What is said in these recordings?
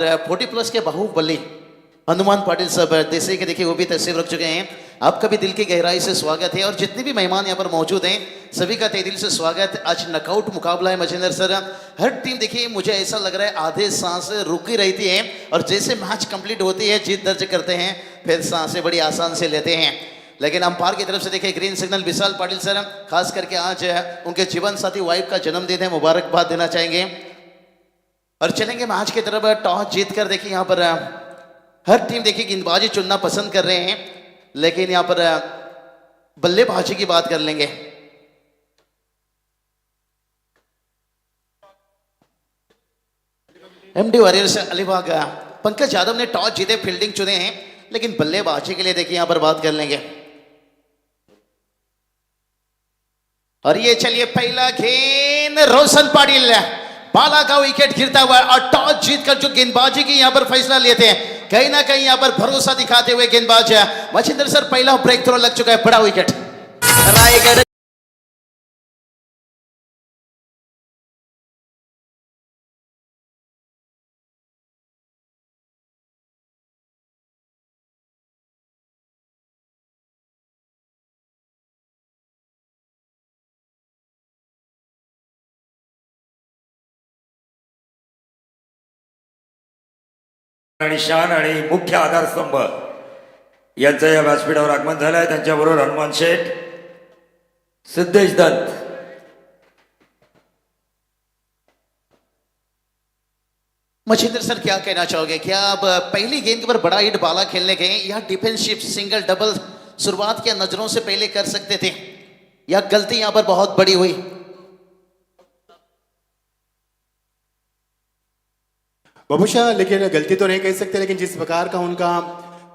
40+ के बाहुबली हनुमान पाटिल साहब जैसे कि देखिए वो भी तस्वीर रख चुके हैं। आपका भी दिल की गहराई से स्वागत है और जितने भी मेहमान यहाँ पर मौजूद हैं सभी का तहे दिल से स्वागत। आज नकआउट मुकाबला है मजेंद्र सर। हर टीम देखिए मुझे ऐसा लग रहा है आधे सांस रुकी रहती है और जैसे मैच कंप्लीट होती है जीत दर्ज करते हैं फिर सांसें बड़ी आसान से लेते हैं। लेकिन अंपायर की तरफ से देखिए ग्रीन सिग्नल विशाल पाटिल सर, खास करके आज उनके जीवन साथी वाइफ का जन्मदिन है, मुबारकबाद देना चाहेंगे और चलेंगे मैच की तरफ। टॉस जीत कर देखिए यहाँ पर हर टीम देखिए गेंदबाजी चुनना पसंद कर रहे हैं, लेकिन यहाँ पर बल्लेबाजी की बात कर लेंगे। एमडी वॉरियर्स अलीबाग पंकज यादव ने टॉस जीते फील्डिंग चुने हैं, लेकिन बल्लेबाजी के लिए देखिए यहाँ पर बात कर लेंगे। और ये चलिए पहला गेंद रोशन पाटिल, बाला का विकेट गिरता हुआ और टॉस जीतकर जो गेंदबाजी की यहां पर फैसला लेते हैं, कहीं ना कहीं यहां पर भरोसा दिखाते हुए गेंदबाज मचिंदर सर पहला ब्रेक थ्रो लग चुका है, बड़ा विकेट रायगढ़। आणि शान आणि मुख्य आधारस्तंभ यांचं या व्यासपीठावर आगमन झालं आहे। त्यांच्याबरोबर हनुमान शेठ, सिद्धेश दत्त। मचिंदर सर क्या कहना चाहोगे, क्या आप पहली गेंद पर बड़ा हिट बाला खेलने गए या डिफेंसिव सिंगल डबल शुरुआत क्या नजरों से पहले कर सकते थे या गलती यहां पर बहुत बड़ी हुई? बबूशा लेकिन गलती तो नहीं कह सकते, लेकिन जिस प्रकार का उनका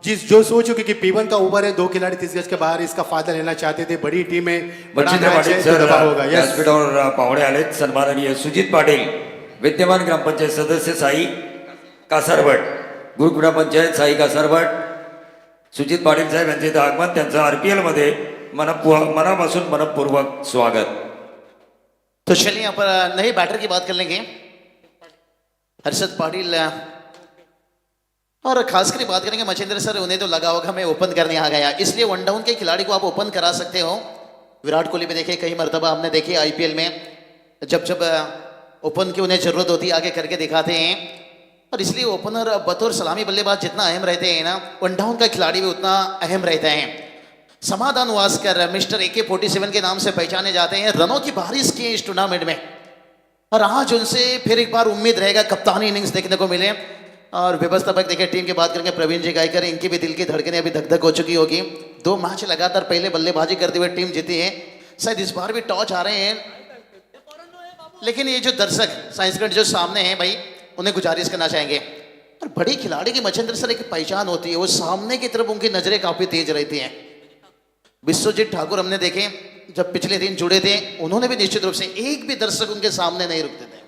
जो सोचो कि P1 का ओवर है, 2 खिलाड़ी 30 गज के बाहर इसका फायदा लेना चाहते थे, बड़ी टीम है, बड़ा मैच है, तो दबाव होगा। व्यासपीठावर पाहुणे आलेत सन्माननीय सुजित पाटील, विद्यमान ग्रामपंचायत सदस्य साई कासारभट, ग्रुप ग्रामपंचायत साई कासारभट, सुजित पाटील साहेब यांचे इथं आगमन, त्यांचं RPL मध्ये मनापासून मनपूर्वक स्वागत। तो चलिए यहाँ पर नए बैटर की बात कर लेंगे। हर्षद पाटिल और खासकर बात करेंगे मचिंदर सर, उन्हें तो लगा होगा मैं ओपन करने आ गया, इसलिए वन डाउन के खिलाड़ी को आप ओपन करा सकते हो। विराट कोहली भी देखे कई मरतबा हमने देखी IPL में, जब ओपन की उन्हें जरूरत होती है आगे करके दिखाते हैं और इसलिए ओपनर बतौर सलामी बल्लेबाज जितना अहम रहते हैं ना, वन डाउन का खिलाड़ी भी उतना अहम रहता है। समाधान वास्कर मिस्टर AK-47 के नाम से पहचाने जाते हैं, रनों की बारिश की इस टूर्नामेंट में और आज उनसे फिर एक बार उम्मीद रहेगा कप्तानी इनिंग्स देखने को मिले। और व्यवस्थापक देखिए टीम की बात करेंगे प्रवीण जी गायकर, इनकी भी दिल की धड़कनें अभी धक धक हो चुकी होगी। 2 मैच लगातार पहले बल्लेबाजी करते हुए टीम जीती है, शायद इस बार भी टॉस आ रहे हैं, लेकिन ये जो दर्शक साइंसगढ़ जो सामने हैं भाई, उन्हें गुजारिश करना चाहेंगे। और बड़ी खिलाड़ी की मचिंदर सर एक पहचान होती है, वो सामने की तरफ उनकी नजरें काफी तेज रहती हैं। विश्वजीत ठाकुर हमने देखे जब पिछले दिन जुड़े थे, उन्होंने भी निश्चित रूप से एक भी दर्शक उनके सामने नहीं रुकते थे।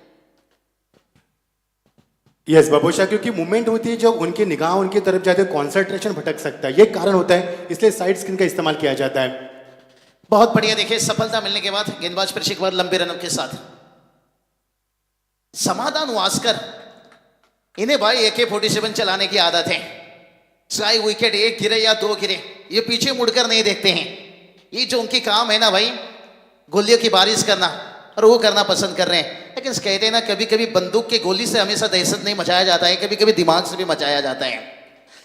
यस बबूशा, क्योंकि मूवमेंट होती है जब उनकी निगाह उनकी तरफ जाते है, कॉन्सेंट्रेशन भटक सकता है, ये कारण होता है, इसलिए साइड स्क्रीन का इस्तेमाल किया जाता है। बहुत बढ़िया। देखिए सफलता मिलने के बाद गेंदबाज फिर एक बार लंबे रनों के साथ समाधान वास्कर, इन्हें भाई AK-47 चलाने की आदत है, चाहे विकेट 1 गिरे या 2 गिरे, ये पीछे मुड़कर नहीं देखते हैं। ये जो उनकी काम है ना भाई, गोलियों की बारिश करना, और वो करना पसंद कर रहे हैं। लेकिन कहते हैं ना, कभी कभी बंदूक की गोली से हमेशा दहशत नहीं मचाया जाता है, कभी कभी दिमाग से भी मचाया जाता है।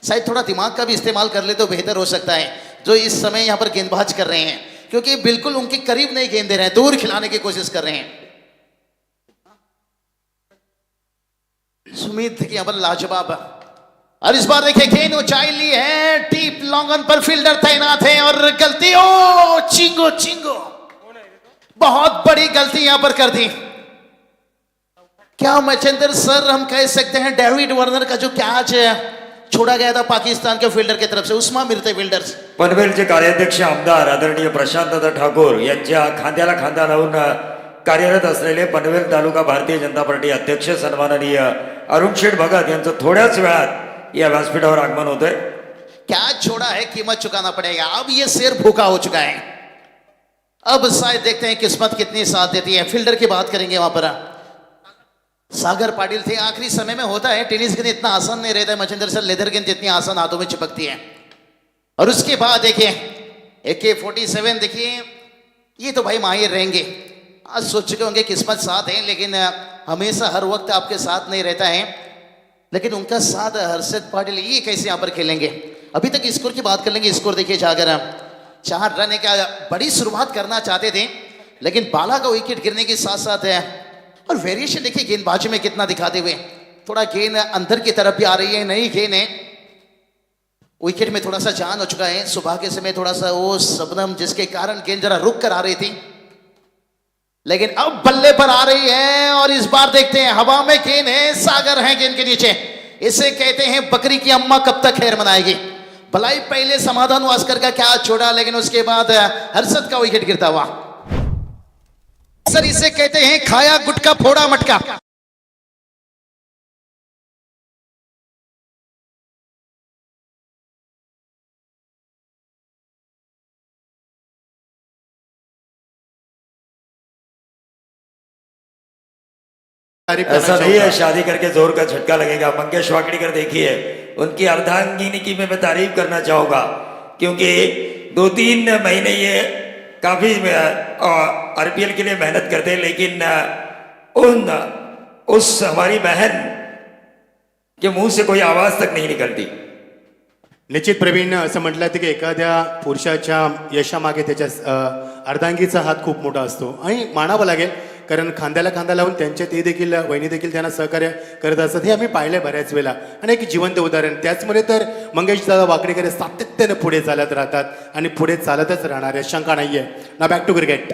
शायद थोड़ा दिमाग का भी इस्तेमाल कर ले तो बेहतर हो सकता है, जो इस समय यहाँ पर गेंदबाज कर रहे हैं, क्योंकि बिल्कुल उनके करीब नहीं गेंद दे रहे हैं, दूर खिलाने की कोशिश कर रहे हैं। सुमित की यहाँ पर लाजवाब, और इस बार देखिए गेंद ऊंचाई ली है, डीप लॉन्ग ऑन पर फील्डर तैनात है और गलती, ओ चिंगो चिंगो, बहुत बड़ी गलती यहां पर कर दी। क्या मचिंदर सर हम कह सकते हैं डेविड वार्नर का जो कैच छोड़ा गया था पाकिस्तान के फील्डर की तरफ से, उस्मा मिरते फील्डर्स, पनवेलचे कार्याध्यक्ष आमदार आदरणीय प्रशांतदादा ठाकूर यांच्या खांद्याला खांदा लावून कार्यरत असलेले पनवेल तालुका भारतीय जनता पार्टी अध्यक्ष सन्माननीय अरुण शेठ भगत यांचं थोड्याच वेळात या व्यासपीठावर आगमन होतंय। कैच छोड़ा है, कीमत चुकाना पड़ेगा। अब ये शेर भूखा हो चुका है, अब शायद देखते हैं किस्मत कितनी साथ देती है। फील्डर की बात करेंगे वहां पर सागर पाटिल थे। आखिरी समय में होता है टेनिस गेंद इतना आसान नहीं रहता है मच्छिंद्र सर, लेदर गेंद जितनी आसान हाथों में चिपकती है। और उसके बाद देखिए AK-47 देखिए, ये तो भाई माहिर रहेंगे। आज सोच चुके होंगे किस्मत साथ है, लेकिन हमेशा हर वक्त आपके साथ नहीं रहता है। लेकिन उनका साथ हर्षद पाटिल ये कैसे यहाँ पर खेलेंगे। अभी तक स्कोर की बात कर लेंगे। स्कोर देखिए जाकर 4 रन का बड़ी शुरुआत करना चाहते थे, लेकिन बाला का विकेट गिरने के साथ साथ है। और वेरिएशन देखिए गेंदबाजी में कितना दिखाते हुए, थोड़ा गेंद अंदर की तरफ भी आ रही है, नई गेंद है। विकेट में थोड़ा सा जान हो चुका है। सुबह के समय थोड़ा सा वो शबनम जिसके कारण गेंद जरा रुक कर आ रही थी, लेकिन अब बल्ले पर आ रही है। और इस बार देखते हैं हवा में गेंद है, सागर है गेंद के नीचे। इसे कहते हैं बकरी की अम्मा कब तक खैर मनाएगी। भलाई पहले समाधान वास्कर का क्या छोड़ा, लेकिन उसके बाद हर्षद का विकेट गिरता हुआ। सर इसे कहते हैं खाया गुटका फोड़ा मटका। तारीफ करना ऐसा नहीं है चाहूंगा। शादी करके जोर का झटका लगेगा। मंगेश वाकड़ीकर देखिए, उनकी अर्धांगिनी की मैं तारीफ करना चाहूंगा, क्योंकि 2-3 महीने ये काफी RPL के लिए मेहनत करते हैं, लेकिन उस हमारी बहन के मुंह से कोई आवाज तक नहीं निकलती। निश्चित प्रवीण असं म्हटलं की एखाद्या पुरुषाच्या यशामागे त्याच्या अर्धांगीचा हात खूप मोठा असतो आणि मानावं लागेल, कारण खांद्याला खांदा लावून त्यांच्या ते देखील वहिनी देखील त्यांना सहकार्य करत असतात. हे आम्ही पाहिलंय बऱ्याच वेळेला आणि एक जिवंत उदाहरण. त्याचमुळे तर मंगेश दादा वाकडेकर सातत्याने पुढे चालत राहतात आणि पुढे चालतच राहणार आहे, शंका नाहीये. ना बॅक टू क्रिकेट.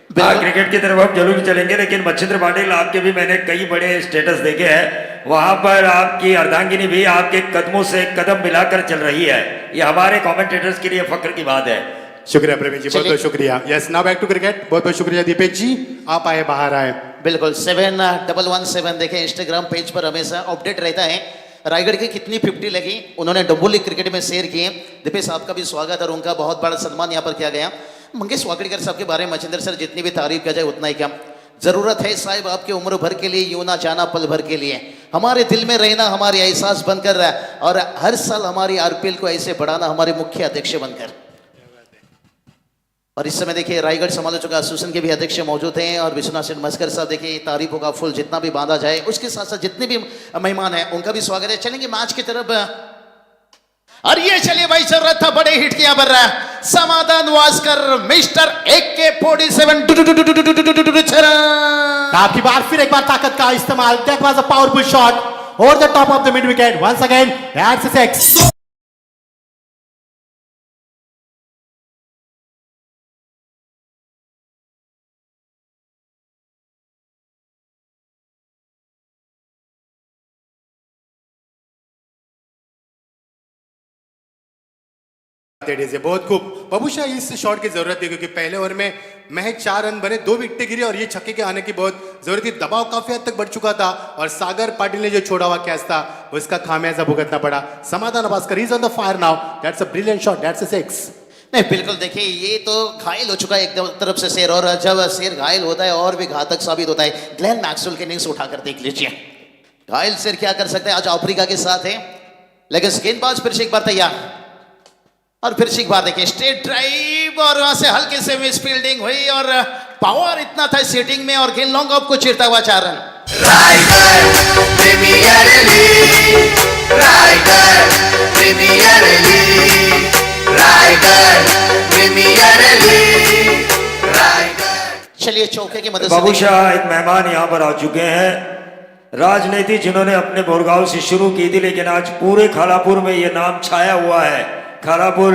क्रिकेट की तरफ हम जरूर चलेंगे, लेकिन मच्छिंद्र पाटिल आपके भी मैंने कई बड़े स्टेटस देखे हैं, वहां पर आपकी अर्धांगिनी भी आपके कदमों से कदम मिलाकर चल रही है। ये हमारे कमेंटेटर्स के लिए फख्र की बात है। शुक्रिया प्रवीण जी, बहुत बहुत शुक्रिया. Yes, now back to cricket. बहुत बहुत शुक्रिया दीपेश जी, आप आए बाहर आए. बिल्कुल 7117 देखें इंस्टाग्राम पेज पर हमेशा अपडेट रहता है। रायगढ़ की कितनी 50 लगी, उन्होंने डबोली क्रिकेट में शेयर किए। दीपेश आपका भी स्वागत और उनका बहुत बड़ा सम्मान यहाँ पर किया गया। मंगेश वाकड़ीकर साहब के बारे में मच्छिंद्र सर जितनी भी तारीफ किया जाए उतना ही कम। जरूरत है साहिब आपके उम्र भर के लिए, यूं ना जाना पल भर के लिए, हमारे दिल में रहना, हमारे एहसास बनकर, और हर साल हमारी RPL को ऐसे बढ़ाना, हमारे मुख्य अध्यक्ष बनकर। और इस समय देखिए रायगढ़ समालोचक एसोसिएशन के भी अध्यक्ष मौजूद हैं और विश्वनाथ सिंह मस्कर साहब देखिए तारीफों का फूल जितना भी बांधा जाए, उसके साथ साथ जितने भी मेहमान हैं उनका भी स्वागत है। चलेंगे मैच की तरफ। और ये चलिए भाई, जरूरत था बड़े हिट किया पर समाधान वास्कर मिस्टर AK-47 आपकी बार फिर एक बार ताकत का इस्तेमाल. That was a powerful shot over the top of the mid wicket. Once again that's a 6. बहुत खूब बबूशा, इस शॉट की जरूरत थी क्योंकि पहले ओवर में महज 4 रन बने, 2 विकेटें गिरी और ये छक्के के आने की बहुत जरूरत थी. दबाव काफी हद तक बढ़ चुका था और सागर पाटिल ने जो छोड़ा हुआ कैच था उसका खामियाजा भुगतना पड़ा. समाधान Bhaskar is on the fire now. That's a brilliant shot. That's a 6. नहीं बिल्कुल देखिए, ये तो घायल हो चुका है एक तरफ से शेर, और जब शेर घायल होता है और भी घातक साबित होता है. ग्लेन मैक्सवेल के इनिंग्स उठाकर देख लीजिए, घायल शेर क्या कर सकते हैं. आज अफ्रीका के साथ है, लेकिन गेंदबाज फिर से एक बार तैयार, और फिर से एक बार देखिए स्ट्रेट ड्राइव, और वहां से हल्के से मिस फील्डिंग हुई और पावर इतना था सीटिंग में, और गेंद लॉन्ग ऑफ को चिरता हुआ 4 run. Raigad premier league, Raigad premier league, Raigad premier league, Raigad. चलिए चौके की मदद से बाबूशाह एक मेहमान यहाँ पर आ चुके हैं, राजनीति जिन्होंने अपने बोरगांव से शुरू की थी, लेकिन आज पूरे खालापुर में ये नाम छाया हुआ है. खालापुर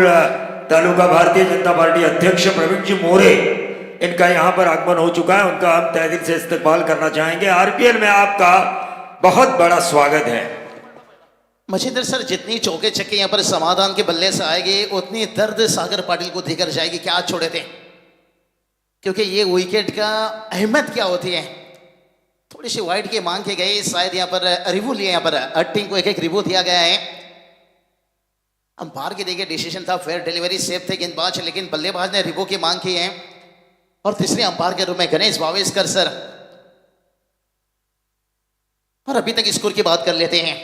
तालुका भारतीय जनता पार्टी अध्यक्ष प्रवीण जी मोरे, इनका यहाँ पर आगमन हो चुका है. उनका हम तहे दिल से इस्तकबाल करना चाहेंगे. RPL में आपका बहुत बड़ा स्वागत है. मच्छिंद्र सर, जितनी चौके छक्के यहाँ पर समाधान के बल्ले से आएंगे उतनी दर्द सागर पाटिल को देकर जाएगी. क्या छोड़े थे, क्योंकि ये विकेट का अहमियत क्या होती है. थोड़ी सी वाइड की मांग के गए, शायद यहाँ पर रिव्यू लिए, यहाँ पर हर टीम को एक रिव्यू दिया गया है. अंपायर के देखिए डिसीजन था, फेयर डिलीवरी, सेफ थे गेंदबाज, लेकिन बल्लेबाज ने रिव्यू की मांग की है. और तीसरे अंपायर के रूप में गणेश भावेशकर सर. और अभी तक स्कोर की बात कर लेते हैं।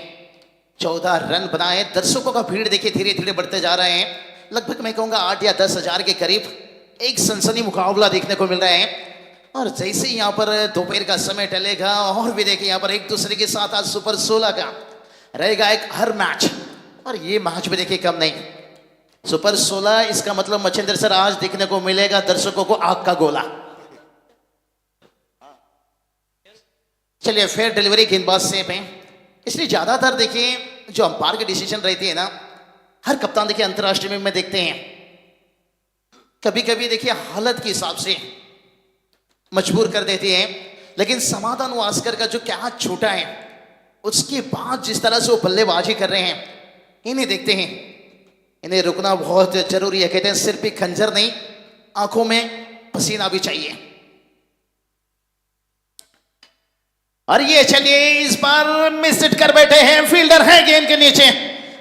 14 रन बनाए। दर्शकों का भीड़ देखिए धीरे धीरे बढ़ते जा रहे हैं। लगभग मैं कहूंगा 8 या 10 हजार के करीब एक सनसनी मुकाबला देखने को मिल रहा है। और जैसे ही यहाँ पर दोपहर का समय टलेगा और भी देखिए यहाँ पर एक दूसरे के साथ आज सुपर 16 का रहेगा एक हर मैच। और ये मैच भी देखिए कम नहीं, सुपर 16 इसका मतलब मच्छिंद्र सर आज देखने को मिलेगा दर्शकों को आग का गोला। चलिए फेयर डिलीवरी गेंदबाज से पे, इसलिए ज्यादातर देखिए जो अंपायर की डिसीजन रहती है ना, हर कप्तान देखिए अंतर्राष्ट्रीय में देखते हैं कभी कभी देखिए हालत के हिसाब से मजबूर कर देती है। लेकिन समाधान वास्कर का जो क्या छूटा है उसके बाद जिस तरह से वो बल्लेबाजी कर रहे हैं, इन्हें देखते हैं, इन्हें रुकना बहुत जरूरी है। कहते हैं सिर पे खंजर नहीं, आंखों में पसीना भी चाहिए। और ये चलिए इस बार मिस हिट कर बैठे हैं, फील्डर है गेंद के नीचे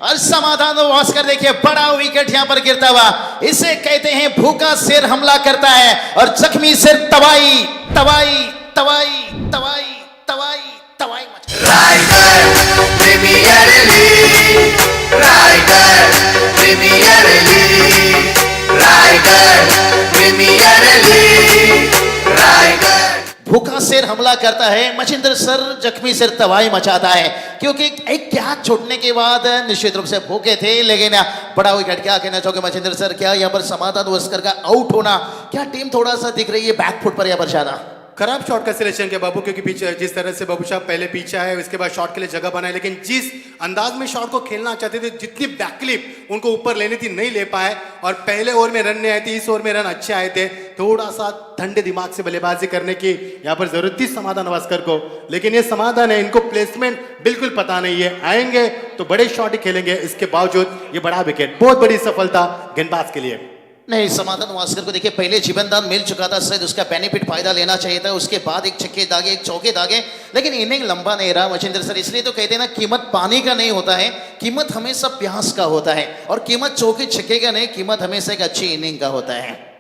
और समाधान वास्कर देखिए बड़ा विकेट यहां पर गिरता हुआ। इसे कहते हैं भूखा शेर हमला करता है और जख्मी शेर तबाही तबाही तबाही तबाही तबाही तबाही Raigad premier league, Raigad premier league, Raigad premier league, Raigad. भूखा शेर हमला करता है, मच्छिंद्र सर जख्मी शेर तबाही मचाता है। क्योंकि एक कैच छोड़ने के बाद निश्चित रूप से भूखे थे, लेकिन बड़ा विकेट। क्या कहना चाहोगे मच्छिंद्र सर, क्या यहाँ पर समाधान वास्कर का आउट होना, क्या टीम थोड़ा सा दिख रही है बैकफुट पर यहाँ पर ज्यादा? खराब शॉट का सिलेक्शन किया बाबू, क्योंकि पीछे जिस तरह से बाबू साहब पहले पीछे आए उसके बाद शॉट के लिए जगह बनाए, लेकिन जिस अंदाज में शॉट को खेलना चाहते थे, जितनी बैकलिप उनको ऊपर लेनी थी नहीं ले पाए। और पहले ओवर में रन नहीं आए थे, इस ओवर में रन अच्छे आए थे। थोड़ा सा ठंडे दिमाग से बल्लेबाजी करने की यहाँ पर जरूरत थी समाधान वास्कर को, लेकिन ये समाधान है, इनको प्लेसमेंट बिल्कुल पता नहीं है। आएंगे तो बड़े शॉट ही खेलेंगे, इसके बावजूद ये बड़ा विकेट, बहुत बड़ी सफलता गेंदबाज के लिए। नहीं, समाधान वास्कर को देखिए पहले जीवनदान मिल चुका था, शायद उसका बेनिफिट फायदा लेना चाहिए था। उसके बाद एक छक्के दागे, एक चौके दागे, लेकिन इनिंग लंबा नहीं रहा मच्छिंद्र सर। इसलिए तो कहते हैं ना, कीमत पानी का नहीं होता है, कीमत हमेशा प्यास का होता है। और कीमत चौके छक्के का नहीं, कीमत हमेशा एक अच्छी इनिंग का होता है।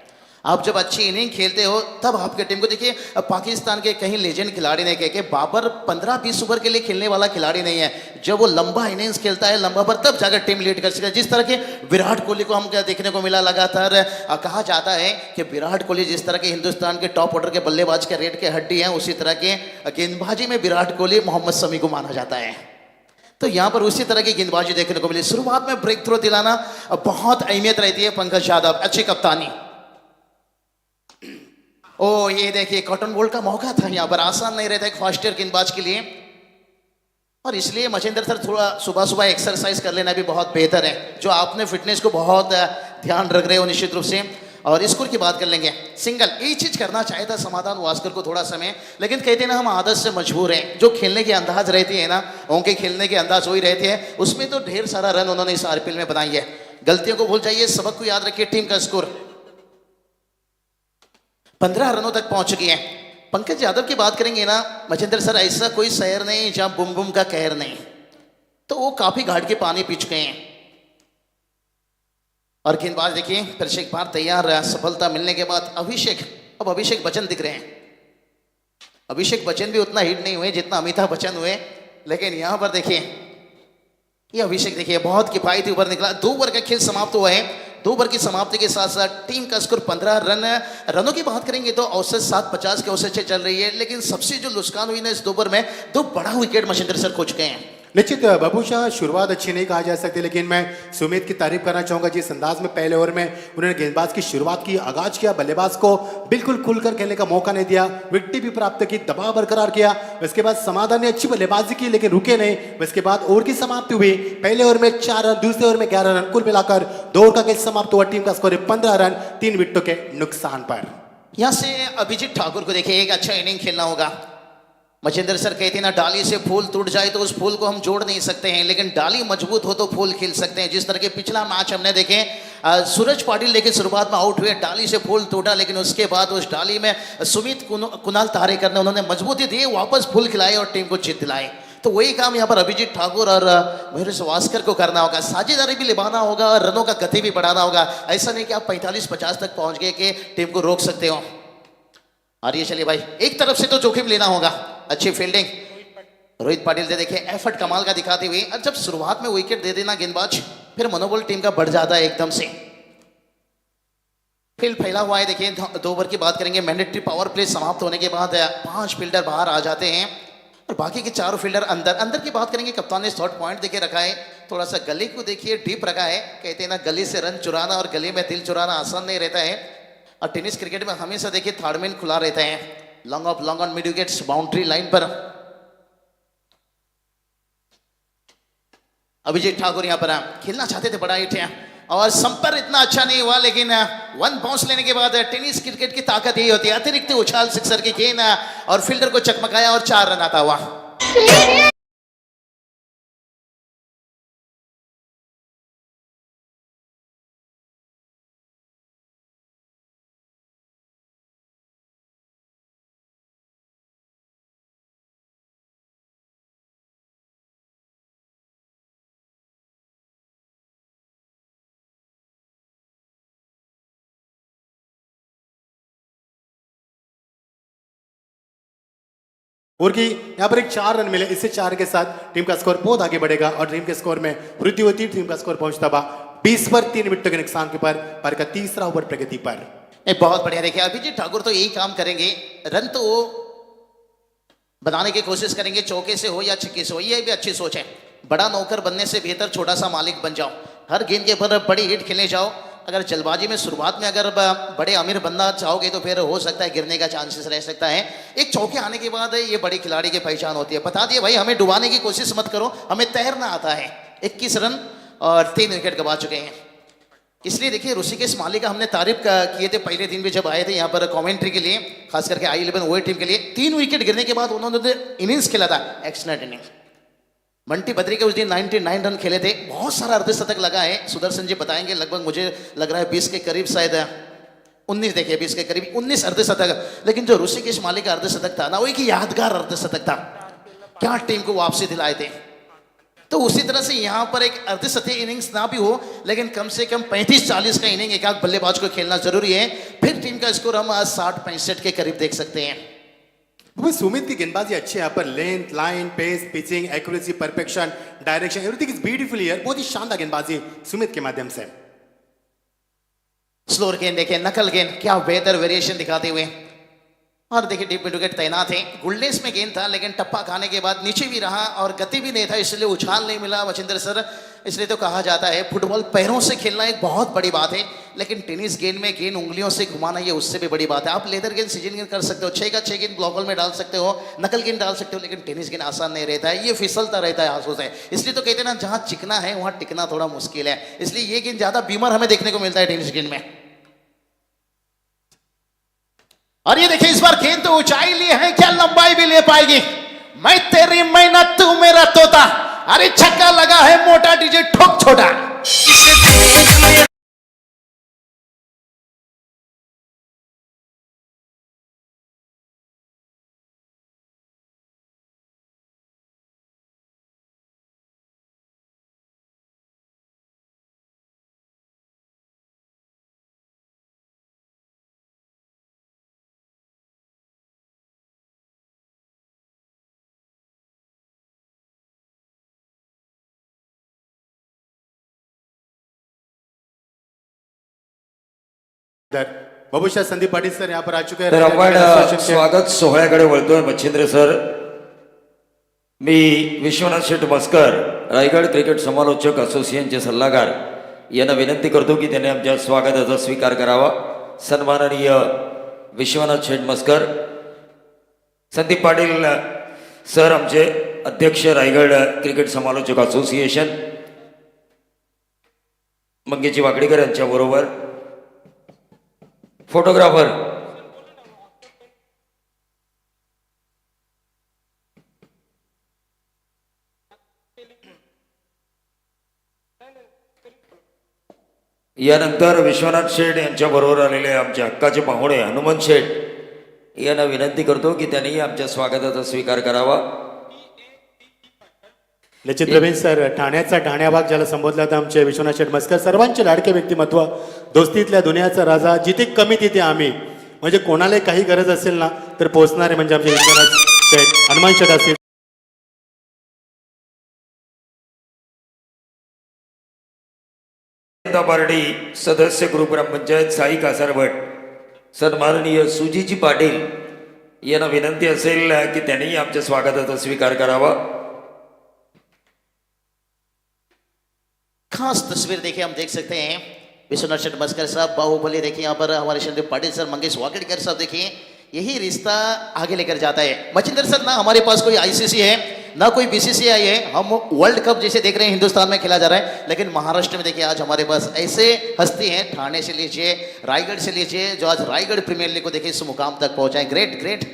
आप जब अच्छी इनिंग खेलते हो तब आपके टीम को देखिए, पाकिस्तान के कहीं लेजेंड खिलाड़ी ने कहे कि बाबर 15-20 ओवर के लिए खेलने वाला खिलाड़ी नहीं है। जब वो लंबा इनिंग्स खेलता है लंबा पर, तब जाकर टीम लीड कर सकता है। जिस तरह के विराट कोहली को हम क्या देखने को मिला लगातार, कहा जाता है कि विराट कोहली जिस तरह के हिंदुस्तान के टॉप ऑर्डर के बल्लेबाज के रेट के हड्डी हैं, उसी तरह के गेंदबाजी में विराट कोहली मोहम्मद शमी को माना जाता है। तो यहाँ पर उसी तरह की गेंदबाजी देखने को मिली। शुरुआत में ब्रेक थ्रो दिलाना बहुत अहमियत रहती है। पंकज यादव अच्छी कप्तानी। ओ ये देखिए कॉटन बोल्ट का मौका था, यहाँ पर आसान नहीं रहता एक फास्ट गेंदबाज के लिए। और इसलिए मच्छिंद्र सर थोड़ा सुबह सुबह एक्सरसाइज कर लेना भी बहुत बेहतर है, जो आपने फिटनेस को बहुत ध्यान रख रहे हो निश्चित रूप से। और स्कोर की बात कर लेंगे, सिंगल ये चीज करना चाहे था समाधान वास्कर को थोड़ा समय, लेकिन कहते हैं ना हम आदत से मजबूर हैं। जो खेलने के अंदाज रहती है ना, उनके खेलने के अंदाज वही रहते हैं, उसमें तो ढेर सारा रन उन्होंने इस आरपीएल में बनाई है। गलतियों को भूल जाइए, सबक को याद रखिए। टीम का स्कोर 15 रनों तक पहुंच गए हैं। पंकज यादव की बात करेंगे ना मच्छिंद्र सर, ऐसा कोई शहर नहीं जहां बुम बुम का कहर नहीं, तो वो काफी घाट के पानी पी चुके हैं। और गेंदबाज देखिए फिर से एक बार तैयार रहा। सफलता मिलने के बाद अभिषेक, अब अभिषेक बच्चन दिख रहे हैं। अभिषेक बच्चन भी उतना हिट नहीं हुए जितना अमिताभ बच्चन हुए, लेकिन यहां पर देखिए ये अभिषेक देखिए बहुत किफायती ऊपर निकला। 2 ओवर का खेल समाप्त हुआ है। 2 ओवर की समाप्ति के साथ साथ टीम का स्कोर 15 रन। रनों की बात करेंगे तो औसत 750 के औसत से चल रही है, लेकिन सबसे जो नुकसान हुई ना इस 2 ओवर में, 2 बड़ा विकेट मच्छिंद्र सर खो चुके हैं। निश्चित बाबू शाह शुरुआत अच्छी नहीं कहा जा सकती, लेकिन मैं सुमित की तारीफ करना चाहूंगा जिस अंदाज में पहले ओवर में उन्होंने गेंदबाज की शुरुआत की, आगाज किया, बल्लेबाज को बिल्कुल खुलकर खेलने का मौका नहीं दिया, विकेट भी प्राप्त की, दबाव बरकरार किया। उसके बाद समाधान ने अच्छी बल्लेबाजी की लेकिन रुके नहीं। उसके बाद ओवर की समाप्ति हुई, पहले ओवर में 4 रन, दूसरे ओवर में 11 रन, कुल मिलाकर 2 ओवर का खेल समाप्त हुआ। टीम का स्कोर 15 रन 3 विकेटों के नुकसान पर। यहां से अभिजीत ठाकुर को देखिए एक अच्छा इनिंग खेलना होगा। मच्छिंद्र सर कहते हैं ना, डाली से फूल टूट जाए तो उस फूल को हम जोड़ नहीं सकते हैं, लेकिन डाली मजबूत हो तो फूल खिल सकते हैं। जिस तरह के पिछला मैच हमने देखे, सूरज पाटिल लेकिन शुरुआत में आउट हुए, डाली से फूल टूटा, लेकिन उसके बाद उस डाली में सुमित कुणाल तारेकर ने उन्होंने मजबूती दी, वापस फूल खिलाए और टीम को जीत दिलाए। तो वही काम यहाँ पर अभिजीत ठाकुर और महेश वास्कर को करना होगा। साझेदारी भी निभाना होगा और रनों का गति भी बढ़ाना होगा। ऐसा नहीं कि आप 45-50 तक पहुंच गए कि टीम को रोक सकते हो। और ये चलिए भाई, एक तरफ से तो जोखिम लेना होगा। अच्छी फील्डिंग, रोहित पाटिल से देखिए एफर्ट कमाल का दिखाते हुए, और जब शुरुआत में विकेट दे देना गेंदबाज, फिर मनोबल टीम का बढ़ जाता है एकदम से। फील्ड फैला हुआ है, देखिए 2 ओवर की बात करेंगे। मैंडेटरी पावर प्ले समाप्त होने के बाद 5 फील्डर बाहर आ जाते हैं और बाकी के 4 फील्डर अंदर। अंदर की बात करेंगे, कप्तान ने शॉर्ट पॉइंट देके रखा है, थोड़ा सा गली को देखिए डीप रखा है। कहते हैं ना, गली से रन चुराना और गली में दिल चुराना आसान नहीं रहता है। और टेनिस क्रिकेट में हमेशा देखिए थर्ड मैन खुला रहता है। Long off long on mid wickets boundary line पर अभिजीत ठाकुर यहाँ पर खेलना चाहते थे, बड़ा हिट है और संपर्क इतना अच्छा नहीं हुआ, लेकिन 1 बाउंस लेने के बाद टेनिस क्रिकेट की ताकत यही होती है, अतिरिक्त उछाल सिक्सर की गेंद और फील्डर को चकमकाया और 4 रन आता हुआ। और कि यहाँ पर एक 4 रन मिले, इससे 4 के साथ टीम का स्कोर बहुत आगे बढ़ेगा और टीम के स्कोर में वृद्धि होती है। टीम का स्कोर पहुंचता बा 20 पर 3 विकेटों के नुकसान के पर का तीसरा ओवर प्रगति पर। बहुत बढ़िया, देखिए अभिजीत ठाकुर तो यही काम करेंगे, रन तो वो बनाने की कोशिश करेंगे, चौके से हो या छक्के से हो, ये भी अच्छी सोच है। बड़ा नौकर बनने से बेहतर छोटा सा मालिक बन जाओ, हर गेंद के ऊपर बड़ी हिट खेलने जाओ। अगर जल्दबाजी में शुरुआत में अगर बड़े अमीर बनना चाहोगे तो फिर हो सकता है गिरने का चांसेस रह सकता है। एक चौके आने के बाद ये बड़े खिलाड़ी की पहचान होती है। बता दिए भाई, हमें डुबाने की कोशिश मत करो, हमें तैरना आता है। 21 रन और 3 विकेट गवा चुके हैं। इसलिए देखिए ऋषिकेश माली का हमने तारीफ किए थे पहले दिन भी जब आए थे यहाँ पर कमेंट्री के लिए, खास करके I11 वो टीम के लिए। 3 विकेट गिरने के बाद उन्होंने इनिंग्स खेला था, एक्सीलेंट इनिंग्स। बंटी बद्री के उस दिन 99 रन खेले थे, बहुत सारा अर्धशतक लगा है। सुदर्शन जी बताएंगे, लगभग मुझे लग रहा है 20 के करीब, शायद 19, देखिए 20 के करीब 19 अर्धशतक। लेकिन जो ऋषिकेश माली का अर्धशतक था ना, वो एक यादगार अर्धशतक था, क्या टीम को वापसी दिलाए थे। तो उसी तरह से यहाँ पर एक अर्धशतकीय इनिंग्स ना भी हो, लेकिन कम से कम 35-40 का इनिंग एक आध बल्लेबाज को खेलना जरूरी है, फिर टीम का स्कोर हम 60-65 के करीब देख सकते हैं। सुमित की गेंदबाजी अच्छी है यहाँ पर, length, line, pace, pitching, accuracy, perfection, direction, everything is beautiful here. बहुत ही शानदार गेंदबाजी सुमित के माध्यम से। स्लोअर गेंद देखें, नकल गेंद, क्या बेहतर वेरिएशन दिखाते हुए। और देखिए डीप मिड विकेट तैनात है, गुल्डेस में गेंद था लेकिन टप्पा खाने के बाद नीचे भी रहा और गति भी नहीं था, इसलिए उछाल नहीं मिला मचिंदर सर। इसलिए तो कहा जाता है फुटबॉल पैरों से खेलना एक बहुत बड़ी बात है, लेकिन टेनिस गेंद में गेंद उंगलियों से घुमाना ये उससे भी बड़ी बात है। आप लेदर गेंद, सीजन गेंद कर सकते हो, 6 का 6 गेंद ग्लोबल में डाल सकते हो, नकल गेंद डाल सकते हो, लेकिन टेनिस गेंद आसान नहीं रहता है, ये फिसलता रहता है हाथों से। इसलिए तो कहते हैं ना, जहाँ चिकना है वहाँ टिकना थोड़ा मुश्किल है, इसलिए ये गेंद ज्यादा बीमर हमें देखने को मिलता है टेनिस गेंद में। और ये देखिए इस बार गेंद तो ऊंचाई लिए है, क्या लंबाई भी ले पाएगी। मैं तेरी मेहनत तू मेरा तोता, अरे छक्का लगा है मोटा, डीजे ठोक छोटा। बाबूशाह संदीप पाटील सर यहाँ पर आ चुके तर आपण हैं। स्वागत सोहळ्याकडे वळतोय। मच्छिंद्र सर, मी विश्वनाथ शेठ मस्कर, रायगड क्रिकेट समालोचक असोसिएशनचे सल्लागार यांना विनंती करतो की त्यांनी आमच्या स्वागताचा स्वीकार करावा। सन्माननीय विश्वनाथ शेठ मस्कर, संदीप पाटील सर आमचे अध्यक्ष रायगड क्रिकेट समालोचक असोसिएशन, मंगेजी वाकडीकर यांच्या बरोबर फोटोग्राफर यानंतर विश्वनाथ शेठ यांच्या बरोबर आलेले आमचे हक्काचे पाहुणे हनुमंत शेठ यांना विनंती करतो की त्यांनी आमच्या स्वागताचा स्वीकार करावा। निश्चित प्रवीण सर, ठाण्याचा ठाण्या भाग ज्याला संबोधला होता आमचे विश्वनाथ शेठ मस्कर, सर्वांचे लाडके व्यक्तिमत्व, दोस्तीतल्या दुनियाचा राजा, जिथे कमी तिथे आम्ही, म्हणजे कोणालाही काही गरज असेल ना तर पोहोचणारे म्हणजे आमचे विश्वनाथ शेठ, हनुमान शेठ असतील। जनता पार्टी सदस्य ग्रुप ग्रामपंचायत साई कासारभट सन्माननीय सुजीजी पाटील यांना विनंती असेल की त्यांनी आमच्या स्वागताचा स्वीकार करावा. खास तस्वीर देखिए हम देख सकते हैं विश्वनाथ शेठ मस्कर साहब, बाहुबली देखिए यहाँ पर हमारे संदीप पाटिल सर, मंगेश वाकड़कर साहब, देखिए यही रिश्ता आगे लेकर जाता है. मचिंदर सर, ना हमारे पास कोई आईसीसी है ना कोई बीसीसीआई है, हम वर्ल्ड कप जैसे देख रहे हैं हिंदुस्तान में खेला जा रहा है, लेकिन महाराष्ट्र में देखिए आज हमारे पास ऐसे हस्ती हैं, ठाणे से लीजिए, रायगढ़ से लीजिए, जो आज रायगढ़ प्रीमियर लीग को देखिए इस मुकाम तक पहुंचाए. Great great.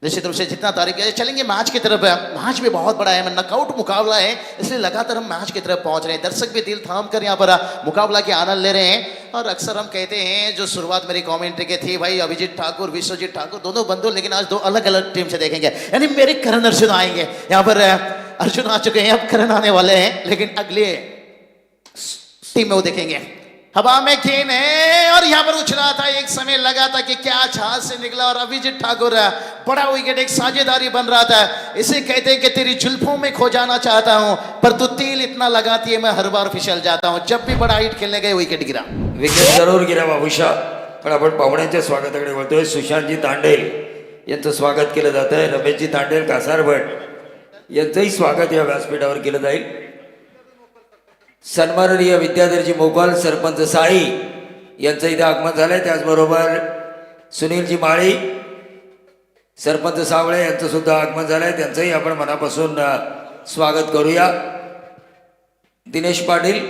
निश्चित रूप से जितना तारीफ किया चलेंगे मैच की तरफ. मैच भी बहुत बड़ा है, नॉकआउट मुकाबला है, इसलिए लगातार हम मैच की तरफ पहुंच रहे हैं. दर्शक भी दिल थाम कर यहाँ पर मुकाबला के आनंद ले रहे हैं. और अक्सर हम कहते हैं, जो शुरुआत मेरी कमेंट्री की थी, भाई अभिजीत ठाकुर विश्वजीत ठाकुर दोनों बंधु, लेकिन आज दो अलग अलग टीम से देखेंगे. यानी मेरे करण अर्जुन आएंगे यहाँ पर. अर्जुन आ चुके हैं, अब करण आने वाले हैं, लेकिन अगले टीम में वो देखेंगे. हवा में गेंद है और यहाँ पर उछला था, एक समय लगा था कि क्या हाथ से निकला, और अभिजीत ठाकुर बड़ा विकेट, एक साझेदारी बन रहा था. इसे कहते हैं कि तेरी जुल्फों में खो जाना चाहता हूं, पर तू तेल इतना लगाती है मैं हर बार फिसल जाता हूं. जब भी बड़ा हिट खेलने गए विकेट गिरा. विकेट जरूर गिरा बाबूशा, पण आपण पाहुण्यांच्या स्वागताकडे वळतोय. सुशांतजी तांडेल यांचं स्वागत केलं जात आहे. रमेशजी तांडेल कासारभट यांचंही स्वागत या व्यासपीठावर केलं जाईल. सन्माननीय विद्याधरजी मोगल सरपंच साई यांचं इथे आगमन झालंय. त्याचबरोबर सुनीलजी माळी सरपंच सावळे यांचं सुद्धा आगमन झालंय, त्यांचंही आपण मनापासून स्वागत करूया. दिनेश पाटील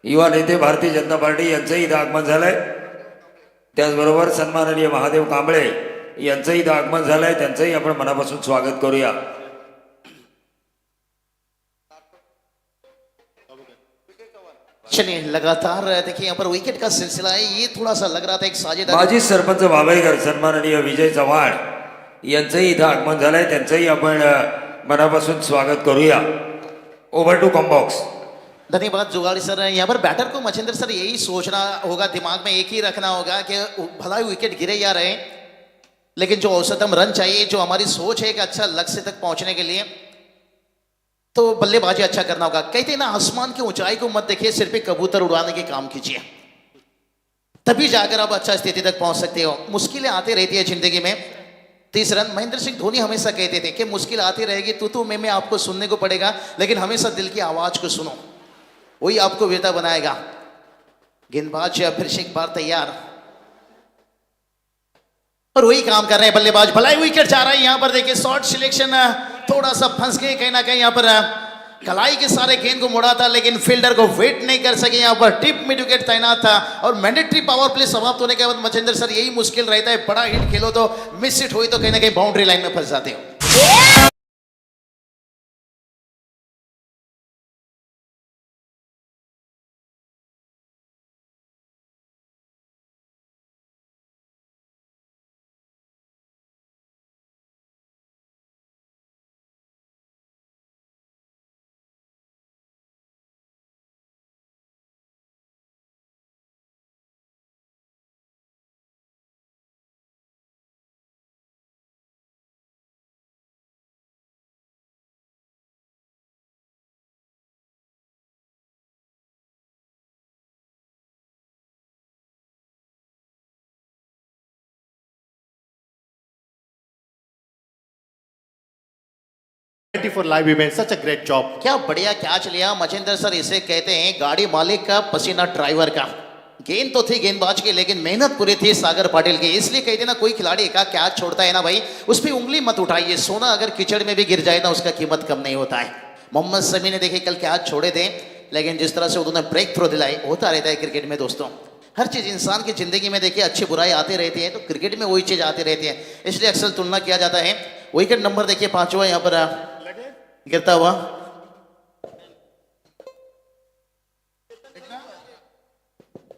युवा नेते भारतीय जनता पार्टी यांचंही इथं आगमन झालंय. त्याचबरोबर सन्माननीय महादेव कांबळे यांचंही इथं आगमन झालंय, त्यांचंही आपण मनापासून स्वागत करूया. चलिए लगातार देखिए यहाँ पर विकेट का सिलसिला है, ये थोड़ा सा लग रहा था एक साझेदारी. माजी सरपंच वावेकर सन्माननीय विजय चव्हाण यांचंही इथं आगमन झालंय, त्यांचंही आपण मनापासून स्वागत करूया. Over to comm box. धन्यवाद जुगाड़ी सर. यहाँ पर बैटर को मचिंदर सर यही सोचना होगा, दिमाग में एक ही रखना होगा कि भला ही विकेट गिरे या रहे, लेकिन जो औसतम रन चाहिए, जो हमारी सोच है कि अच्छा लक्ष्य तक पहुंचने के लिए, तो बल्लेबाजी अच्छा करना होगा. कहते हैं ना, आसमान की ऊंचाई को मत देखिए, सिर्फ एक कबूतर उड़ाने के काम कीजिए, तभी जाकर आप अच्छा स्थिति तक पहुंच सकते हो. मुश्किलें आती रहती है जिंदगी में. 30 रन. महेंद्र सिंह धोनी हमेशा कहते थे कि मुश्किल आती रहेगी, तू मैं आपको सुनने को पड़ेगा, लेकिन हमेशा दिल की आवाज को सुनो, वही आपको विजेता बनाएगा. गेंदबाज फिर से एक बार तैयार, और वही काम कर रहे हैं बल्लेबाज. भलाई विकेट जा रहा है यहाँ पर. देखिए शॉर्ट सिलेक्शन थोड़ा सा फंस गए कहीं ना कहीं. यहाँ पर कलाई के सारे गेंद को मोड़ा था, लेकिन फील्डर को वेट नहीं कर सके. यहाँ पर टिप मिड विकेट तैनात था, और मैंडेटरी पावर प्ले समाप्त होने के बाद मचिंदर सर यही मुश्किल रहता है, बड़ा हिट खेलो तो मिस हिट हुई तो कहीं ना कहीं बाउंड्री लाइन में फंस जाते हो. for live event, such a great job. क्या बढ़िया कैच लिया मचिंदर सर. इसे कहते हैं गाड़ी मालिक का पसीना ड्राइवर का. गेंद तो थी गेंदबाज की, लेकिन मेहनत पूरी थी सागर पाटिल की. इसलिए कहते हैं ना, कोई खिलाड़ी एक कैच छोड़ता है ना भाई, उस पर उंगली मत उठाइए. सोना अगर कीचड़ में भी गिर जाए ना, उसका कीमत कम नहीं होता है. मोहम्मद शमी ने देखिए कल कैच छोड़े थे, लेकिन जिस तरह से उन्होंने ब्रेक थ्रो दिलाई, होता रहता है क्रिकेट में दोस्तों. हर चीज इंसान की जिंदगी में देखिए अच्छी बुराई आती रहती है, तो क्रिकेट में वही चीज आती रहती है. इसलिए अक्सर तुलना किया जाता है. विकेट नंबर देखिए 5वां यहाँ पर गिरता हुआ.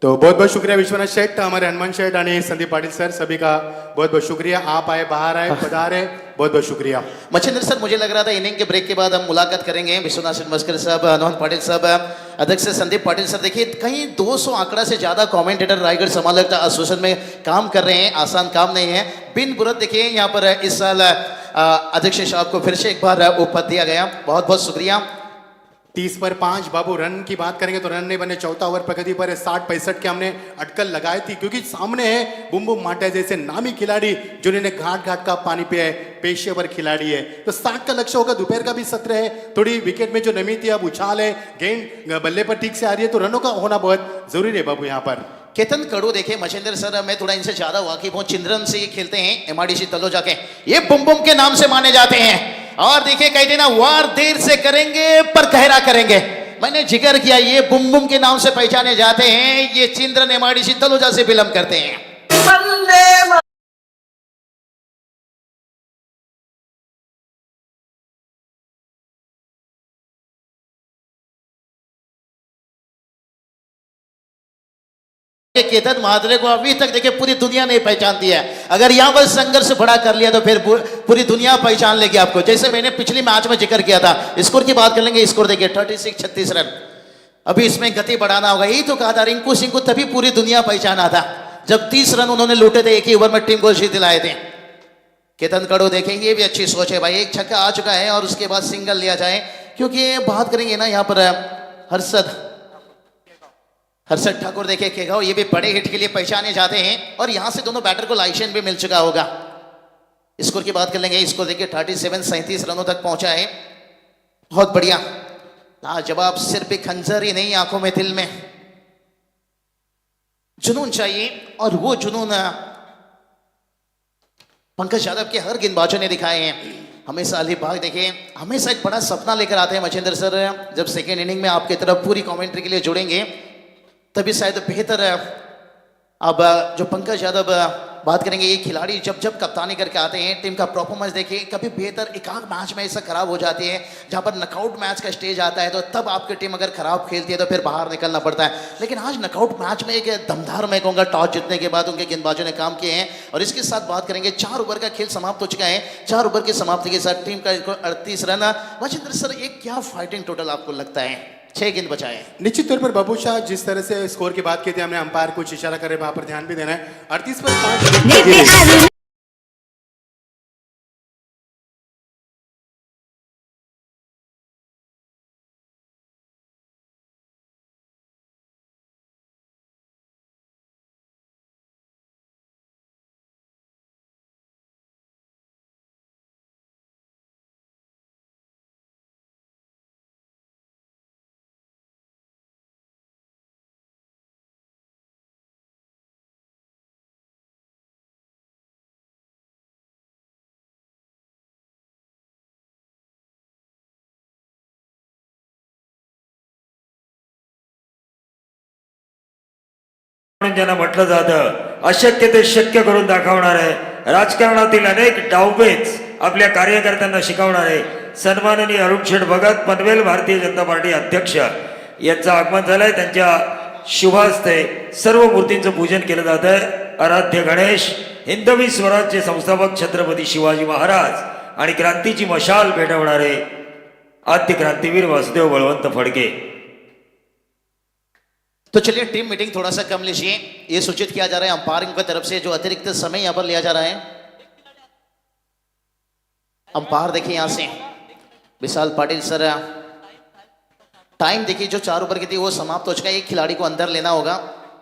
तो बहुत बहुत शुक्रिया विश्वनाथ शेठ, हमारे हनुमान शेठ और संदीप पाटिल सर, सभी का बहुत बहुत शुक्रिया. आप आए, बाहर आए, पधारे, बहुत बहुत शुक्रिया. मचिंदर सर, मुझे लग रहा था इनिंग के ब्रेक के बाद हम मुलाकात करेंगे. विश्वनाथ शेठ मस्कर साहब, हनुमान पाटिल साहब, अध्यक्ष संदीप पाटिल सर. देखिए कहीं 200 आंकड़ा से ज्यादा कमेंटेटर रायगढ़ समालोचक एसोसिएशन में काम कर रहे हैं, आसान काम नहीं है. बिन बुरत देखिए यहाँ पर इस साल अध्यक्ष साहब को फिर से एक बार उपहार दिया गया. बहुत बहुत शुक्रिया. 30 पर 5 बाबू। रन की बात करेंगे तो रन नहीं बने। चौथा ओवर प्रगति पर है। 60-65 के हमने अटकल लगाई थी, क्योंकि सामने है बुम बुम माटा जैसे नामी खिलाड़ी जिन्होंने घाट घाट का पानी पिया है, पेशेवर खिलाड़ी है। तो 60 का लक्ष्य होगा। दोपहर का भी सत्र है, थोड़ी विकेट में जो नमी थी अब उछाल है, गेंद बल्ले पर ठीक से आ रही है, तो रनों का होना बहुत जरूरी है बाबू यहाँ पर। केतन कड़ू देखिए मचिंदर सर, मैं थोड़ा इनसे ज्यादा वाकिफ हूँ। चिंद्रन से ये खेलते हैं एमआरडीसी तलोजा के, ये बुम बुम के नाम से माने जाते हैं। और देखिए कहते ना वार देर से करेंगे पर गहरा करेंगे। मैंने जिक्र किया ये बुम बुम के नाम से पहचाने जाते हैं। ये चिंद्रन एमआरडीसी तलोजा से बिलोंग करते हैं। केतन महाद्रे को अभी तक देखिए पूरी दुनिया नहीं पहचानती है। अगर यहाँ पर संघर्ष बड़ा कर लिया तो फिर पूरी दुनिया पहचान लेगी आपको। जैसे मैंने पिछली मैच में जिक्र किया था, स्कोर की बात कर लेंगे। स्कोर देखिए 36-36 रन। अभी इसमें गति बढ़ाना होगा। यही तो कहा था रिंकू सिंह को, तभी पूरी दुनिया पहचाना था जब 30 रन उन्होंने लूटे थे, एक ही ओवर में टीम को जीत दिलाए थे। केतन कड़ू देखें, ये भी अच्छी सोच है भाई। एक छक्का आ चुका है और उसके बाद सिंगल लिया जाए, क्योंकि बात करेंगे ना यहाँ पर हर्षद ठाकुर देखिए केगांव, ये भी बड़े हिट के लिए पहचाने जाते हैं। और यहां से दोनों बैटर को लाइसेंस भी मिल चुका होगा। स्कोर की बात कर लेंगे। स्कोर देखिए 37 रनों तक पहुंचा है। बहुत बढ़िया, लाजवाब। सिर पे खंजर ही नहीं, आंखों में दिल में जुनून चाहिए, और वो जुनून पंकज यादव के हर गेंदबाजों ने दिखाए हैं। हमेशा अली बाग देखिए, हमेशा एक बड़ा सपना लेकर आते हैं मचिंदर सर। जब सेकेंड इनिंग में आपकी तरफ पूरी कमेंट्री के लिए जुड़ेंगे तभी शायद बेहतर है। अब जो पंकज यादव बात करेंगे, ये खिलाड़ी जब जब कप्तानी करके आते हैं, टीम का परफॉर्मेंस देखिए कभी बेहतर, एकाध मैच में ऐसा खराब हो जाती है जहां पर नकआउट मैच का स्टेज आता है, तो तब आपकी टीम अगर खराब खेलती है तो फिर बाहर निकलना पड़ता है। लेकिन आज नकआउट मैच में एक दमदार, मैं कहूँगा, टॉस जीतने के बाद उनके गेंदबाजों ने काम किए हैं। और इसके साथ बात करेंगे, 4 ओवर का खेल समाप्त हो चुका है। 4 ओवर की समाप्ति के साथ टीम का 38 रन। मचिंद्र सर, एक क्या फाइटिंग टोटल आपको लगता है? 6 गेंद बचाए। निश्चित तौर पर बाबू शाह, जिस तरह से स्कोर की बात की थी हमने, अंपायर कुछ इशारा करे, वहां पर ध्यान भी देना है। 38 पर 5। म्हणून ज्यांना म्हटलं जातं अशक्य ते शक्य करून दाखवणारे, राजकारणातील अनेक डावपेच आपल्या कार्यकर्त्यांना शिकवणारे सन्माननीय अरुण शेठ भगत, पनवेल भारतीय जनता पार्टी अध्यक्ष यांचं आगमन झालंय। त्यांच्या शुभ हस्ते सर्व मूर्तींचं पूजन केलं जातं। आराध्य गणेश, हिंदवी स्वराज्य संस्थापक छत्रपती शिवाजी महाराज आणि क्रांतीची मशाल पेटवणारे आद्य क्रांतीवीर वासुदेव बळवंत फडके। तो चलिए टीम मीटिंग थोड़ा सा कम लीजिए। ये सूचित किया जा रहा है अंपायरिंग की तरफ से जो अतिरिक्त समय यहां पर लिया जा रहा है। अंपायर देखिए यहां से विशाल पाटिल सर। टाइम देखिए जो 4 ओवर की थी वो समाप्त हो चुका है। एक खिलाड़ी को अंदर लेना होगा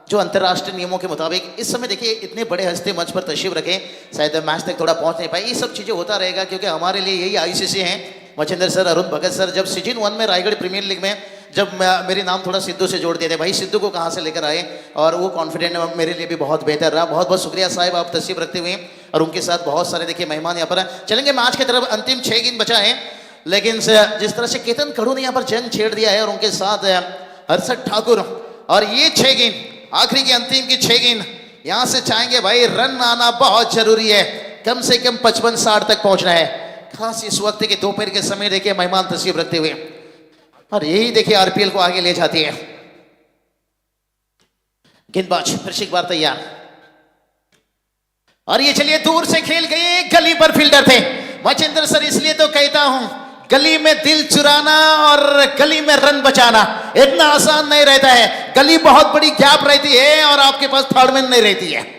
जो अंतरराष्ट्रीय नियमों के मुताबिक। इस समय देखिए इतने बड़े हस्ते मंच पर तशरीफ रखे, शायद मैच तक थोड़ा पहुंच नहीं पाए। ये सब चीजें होता रहेगा क्योंकि हमारे लिए यही आईसीसी है। मचिंदर सर, अरुण भगत सर, जब सीजन 1 में रायगढ़ प्रीमियर लीग में जब मेरे नाम थोड़ा सिद्धू से जोड़ दिए थे, भाई सिद्धू को कहाँ से लेकर आए, और वो कॉन्फिडेंट मेरे लिए भी बहुत बेहतर रहा। बहुत बहुत शुक्रिया साहब, आप तशरीफ रखते हुए। और उनके साथ बहुत सारे देखिए मेहमान यहाँ पर चलेंगे। मैच की तरफ अंतिम 6 गेंद बचा है, लेकिन जिस तरह से केतन कड़ू ने यहाँ पर जंग छेड़ दिया है और उनके साथ हर्षद ठाकुर, और ये 6 गेंद आखिरी की अंतिम की 6 गेंद यहाँ से चाहेंगे भाई रन आना बहुत जरूरी है। कम से कम 55-60 तक पहुंचना है। खास इस वक्त के दोपहर के समय देखिए मेहमान तशरीफ रखते हुए, और यही देखिए आरपीएल को आगे ले जाती है। गेंदबाज फिर से एक बार तैयार, और ये चलिए दूर से खेल गए, गली पर फील्डर थे। मचिंदर सर, इसलिए तो कहता हूं गली में दिल चुराना और गली में रन बचाना इतना आसान नहीं रहता है। गली बहुत बड़ी गैप रहती है और आपके पास थर्ड मैन नहीं रहती है।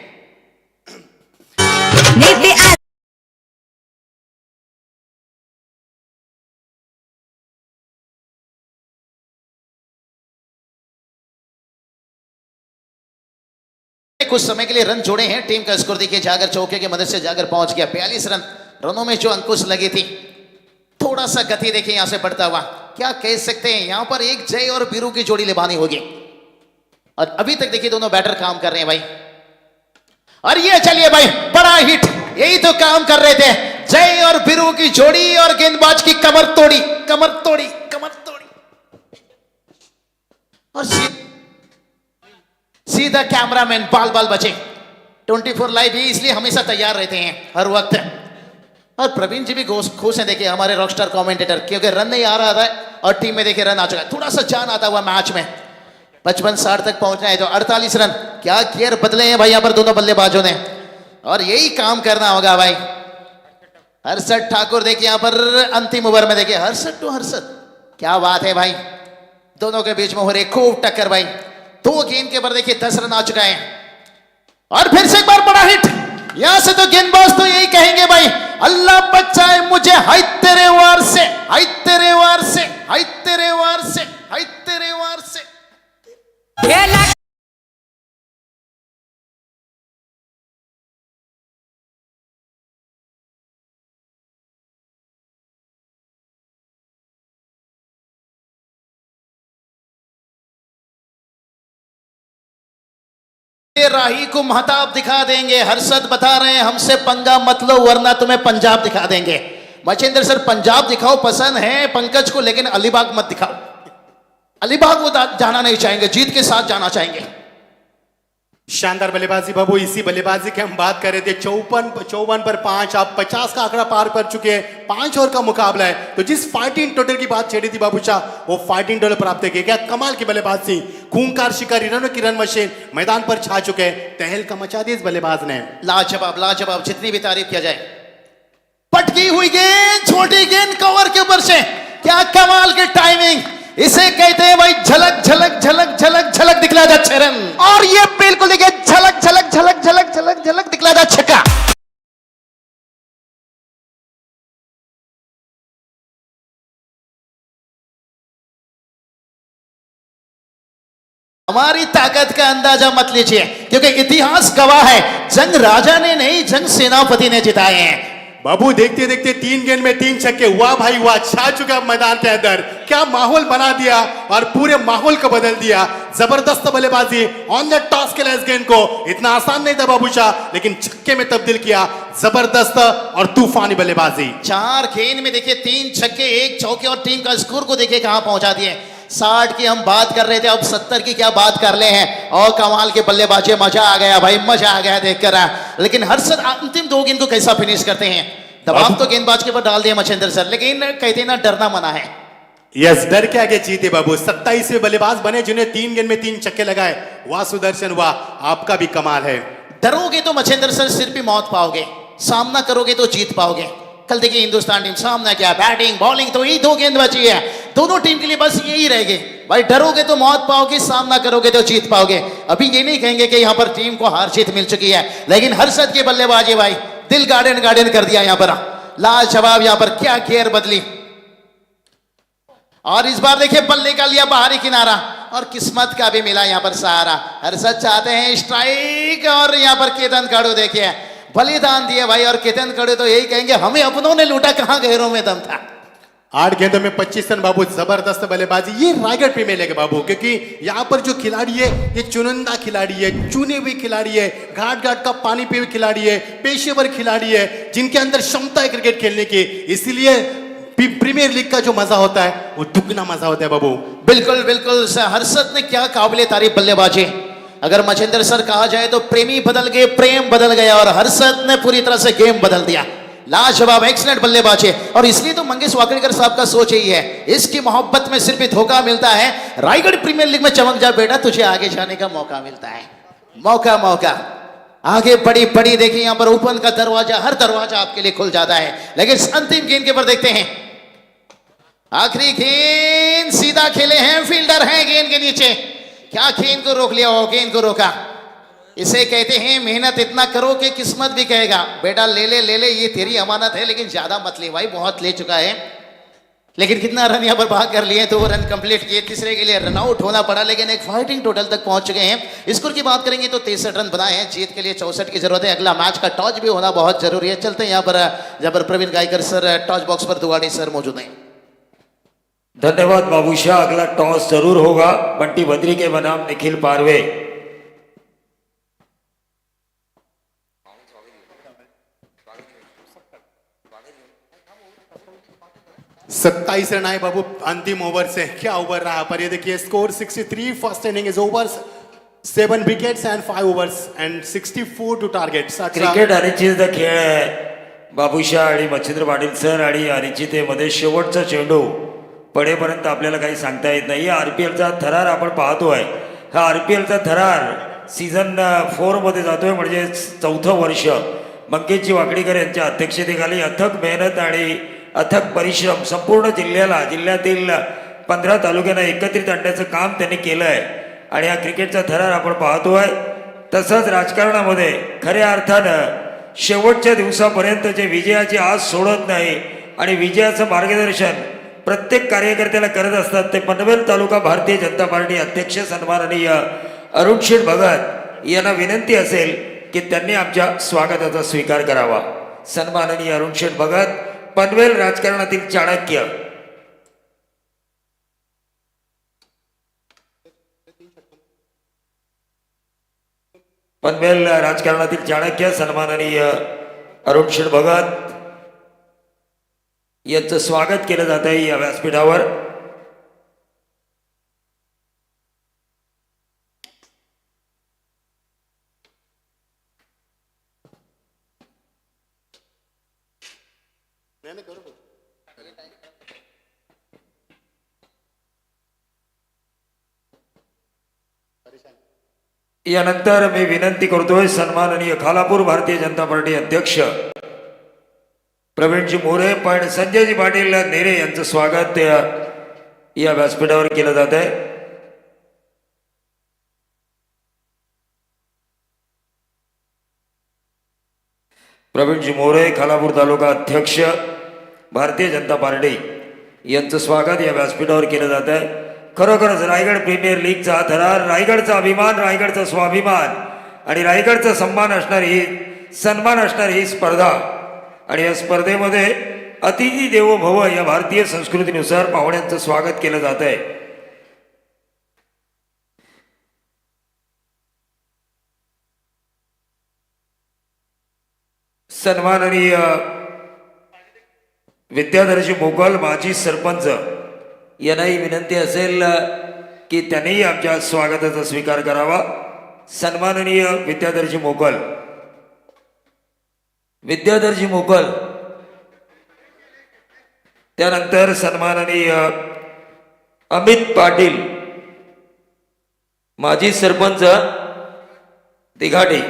कुछ समय के लिए रन जोड़े हैं। टीम का स्कोर देखिए, जागर चौके की मदद से जागर पहुंच गया 42 रन। रनों में जो अंकुश लगी थी, थोड़ा सा गति देखिए यहां से बढ़ता हुआ। क्या कह सकते हैं, यहां पर एक जय और बीरू की जोड़ी निभानी होगी। और अभी तक देखिए दोनों बैटर काम कर रहे हैं भाई। और ये चलिए भाई, बड़ा हिट, यही तो काम कर रहे थे, जय और बीरू की जोड़ी और गेंदबाज की कमर तोड़ी, कमर तोड़ी, कमर तोड़ी। और सीधा कैमरामैन बाल बाल बचे। 24 लाइव ही इसलिए हमेशा तैयार रहते हैं हर वक्त। और प्रवीण जी भी खुश हैं देखिए, हमारे रॉकस्टार कमेंटेटर, क्योंकि रन नहीं आ रहा था और टीम में देखिए रन आ चुका है। थोड़ा सा जान आता हुआ मैच में 55-60 तक पहुंचना है तो 48 रन। क्या गियर बदले हैं भाई यहाँ पर दोनों बल्लेबाजों ने, और यही काम करना होगा भाई। हर्षद ठाकुर देखिए यहाँ पर अंतिम ओवर में देखिए, हर्षद टू हर्षद, क्या बात है भाई। दोनों के बीच में हो रही खूब टक्कर भाई। 2 गेंद के पर देखिए 10 रन आ चुका है। और फिर से एक बार बड़ा हिट, यहां से तो गेंदबाज तो यही कहेंगे भाई, अल्लाह बचाए मुझे, हाय तेरे वार से, हाय तेरे वार से, हाय तेरे वार से, हाय तेरे वार से। राही को महताब दिखा देंगे। हर्षद बता रहे हैं हमसे पंगा मत लो वरना तुम्हें पंजाब दिखा देंगे। मचिंदर सर पंजाब दिखाओ पसंद है पंकज को, लेकिन अलीबाग मत दिखाओ। अलीबाग वो जाना नहीं चाहेंगे, जीत के साथ जाना चाहेंगे। शानदार बल्लेबाजी बाबू। इसी बल्लेबाजी की हम बात कर रहे थे। 54 पर 5, आप 50 का आंकड़ा पार कर चुके हैं। 5 ओवर का मुकाबला है, तो जिस फाइटिंग टोटल की बात छेड़ी थी बाबू शाह, वो फाइटिंग टोटल प्राप्त किया। क्या कमाल की बल्लेबाजी, खूंखार शिकारी, रनों की रन मशीन मैदान पर छा चुके हैं। तहलका मचा दी इस बल्लेबाज ने। लाजवाब लाजवाब, जितनी भी तारीफ किया जाए। पटकी हुई गेंद, छोटी गेंद कवर के ऊपर से, क्या कमाल की टाइमिंग। इसे कहते हैं भाई झलक झलक झलक झलक झलक दिखला जा रन। और ये बिल्कुल देखिए झलक झलक झलक झलक झलक झलक दिखला जा छक्का। हमारी ताकत का अंदाजा मत लीजिए, क्योंकि इतिहास गवाह है, जंग राजा ने नहीं जंग सेनापति ने जिताए हैं। बाबू देखते देखते 3 गेंद में 3 छक्के, वाह भाई वाह, छा चुका मैदान के अंदर। क्या माहौल बना दिया और पूरे माहौल को बदल दिया। जबरदस्त बल्लेबाजी ऑन द टॉस के लिए इस गेंद को, इतना आसान नहीं था बाबू शाह, लेकिन छक्के में तब्दील किया। जबरदस्त और तूफानी बल्लेबाजी। 4 गेंद में देखिए 3 छक्के 1 चौके, और टीम का स्कोर को देखिए कहां पहुंचा दिए। 60 की हम बात कर रहे थे, अब 70 की क्या बात कर ले हैं। और कमाल के बल्लेबाजी, मजा आ गया भाई, मजा आ गया देखकर। लेकिन हर्षद अंतिम 2 गेंद को कैसा फिनिश करते हैं। दबाव तो गेंदबाज के ऊपर डाल दिया मचिंदर सर, लेकिन कहते ना डरना मना है। यस, डर के आगे जीते बाबू। 27वें बल्लेबाज बने जिन्हें 3 गेंद में 3 छक्के लगाए। वाह सुदर्शन वाह, आपका भी कमाल है। डरोगे तो मचिंदर सर सिर पे मौत पाओगे, सामना करोगे तो जीत पाओगे। कल देखिए हिंदुस्तान टीम सामना क्या, बैटिंग बॉलिंग तो यही 2 गेंद बची है। दोनों टीम के लिए बस यही रहेगी भाई, डरोगे तो मौत पाओगे, सामना करोगे तो जीत पाओगे। अभी ये नहीं कहेंगे कि यहाँ पर टीम को हार जीत मिल चुकी है, लेकिन हर्षद की बल्लेबाजी भाई दिल गार्डन गार्डन कर दिया यहाँ पर। लाजवाब, यहाँ पर क्या गियर बदली। और इस बार देखिए बल्ले का लिया बाहरी किनारा, और किस्मत का भी मिला यहाँ पर सहारा। हर्षद चाहते हैं स्ट्राइक, और यहाँ पर केतन काड़ू देखिए बलिदान दिए भाई। और केतन काड़ू तो यही कहेंगे, हमें अपनों ने लूटा, कहां गहरों में दम था। 8 गेंदों में 25 रन बाबू, जबरदस्त बल्लेबाजी। ये रायगढ़ प्रीमियर लीग बाबू, क्योंकि यहाँ पर जो खिलाड़ी है ये चुनिंदा खिलाड़ी है, चुने हुए खिलाड़ी है, घाट घाट का पानी पिए हुए खिलाड़ी है, पेशेवर खिलाड़ी है, जिनके अंदर क्षमता है क्रिकेट खेलने की। इसलिए प्रीमियर लीग का जो मजा होता है वो दुगना मजा होता है बाबू। बिल्कुल बिल्कुल, हर्षद ने क्या काबिले तारीफ बल्लेबाजी। अगर मचिंदर सर कहा जाए तो प्रेमी बदल गए, प्रेम बदल गया, और हर्षद ने पूरी तरह से गेम बदल दिया। लाजवाब, एक्सीलेंट बल्लेबाजी। और इसलिए तो मंगेश वाकड़कर साहब का सोच यही है, इसकी मोहब्बत में सिर्फ धोखा मिलता है, रायगढ़ प्रीमियर लीग में चमक जा बेटा, तुझे आगे जाने का मौका मिलता है। मौका मौका आगे पड़ी पड़ी देखिए यहाँ पर ओपन का दरवाजा, हर दरवाजा आपके लिए खुल जाता है। लेकिन अंतिम गेंद के पर देखते हैं, आखिरी गेंद सीधा खेले हैं, फील्डर है गेंद के नीचे। क्या गेंद को रोक लिया, हो गेंद को रोका। इसे कहते हैं मेहनत इतना करो कि किस्मत भी कहेगा बेटा ले ले ले ले, ये तेरी अमानत है, लेकिन ज्यादा मत ले भाई, बहुत ले चुका है। लेकिन कितना रन यहाँ पर भाग कर लिए, 2 रन कंप्लीट किए, तीसरे के लिए रन आउट होना पड़ा, लेकिन एक फाइटिंग टोटल तक पहुंच चुके हैं। स्कोर की बात करेंगे तो 63 रन बनाए हैं, जीत के लिए 64 की जरूरत है। अगला मैच का टॉस भी होना बहुत जरूरी है। चलते हैं यहाँ पर जहाँ पर Praveen Gaikar sir toss box पर दुआड़ी सर मौजूद हैं। धन्यवाद बाबूशाह। अगला टॉस जरूर होगा बंटी बद्री के बनाम निखिल पारवे। 27 रन आए बाबू अंतिम ओवर से। क्या ओवर रहा पर ये देखिए score 63, first inning is over, 7 wickets and 5 overs and 64 to target. Cricket अनिश्चित खेळ आहे बाबूशाह आणि मच्छिंद्र पाटील सर आणि अनिश्चितेमध्ये शेवटचा चेंडू पडेपर्यंत आपल्याला काही सांगता येत नाही। आरपीएलचा थरार आपण पाहतोय, हा आरपीएलचा थरार सीझन 4 मध्ये जातोय, म्हणजे 4थं वर्ष। मंगेशजी वाकडीकर यांच्या अध्यक्षतेखाली अथक मेहनत आणि अथक परिश्रम संपूर्ण जिल्ह्यातील 15 तालुक्यांना एकत्रित आणण्याचं काम त्यांनी केलं आहे आणि हा क्रिकेटचा थरार आपण पाहतोय। तसंच राजकारणामध्ये खऱ्या अर्थानं शेवटच्या दिवसापर्यंत जे विजयाची आस सोडत नाही आणि विजयाचं मार्गदर्शन प्रत्येक कार्यकर्त्याला करत असतात, ते पनवेल तालुका भारतीय जनता पार्टी अध्यक्ष सन्माननीय अरुण शेठ भगत यांना विनंती असेल की त्यांनी आमच्या स्वागताचा स्वीकार करावा। सन्माननीय अरुण शेठ भगत, पनवेल राजकारणातील चाणक्य। पनवेल राजकारणातील चाणक्य सन्माननीय अरुण शेठ भगत यांचं स्वागत केलं जात आहे या व्यासपीठावर। यानंतर मी विनंती करतोय सन्माननीय खालापूर भारतीय जनता पार्टी अध्यक्ष प्रवीणजी मोरे पण संजयजी पाटील नेरे यांचं स्वागत या व्यासपीठावर केलं जात आहे। प्रवीणजी मोरे खालापूर तालुका अध्यक्ष भारतीय जनता पार्टी यांचं स्वागत या व्यासपीठावर केलं जात आहे। खरोखरच रायगड प्रीमियर लीगचा थरार, रायगडचा अभिमान, रायगडचा स्वाभिमान आणि रायगडचा सन्मान असणारी ही स्पर्धा आणि या स्पर्धेमध्ये अतिथी देवो भव या भारतीय संस्कृतीनुसार पाहुण्यांचं स्वागत केलं जात आहे। सन्माननीय विद्याधरजी मोगल माजी सरपंच यांनाही विनंती असेल की त्यांनीही आमच्या स्वागताचा स्वीकार करावा। सन्माननीय विद्याधरजी मोगल, त्यानंतर सन्माननीय अमित पाटील माजी सरपंच दिघाटी,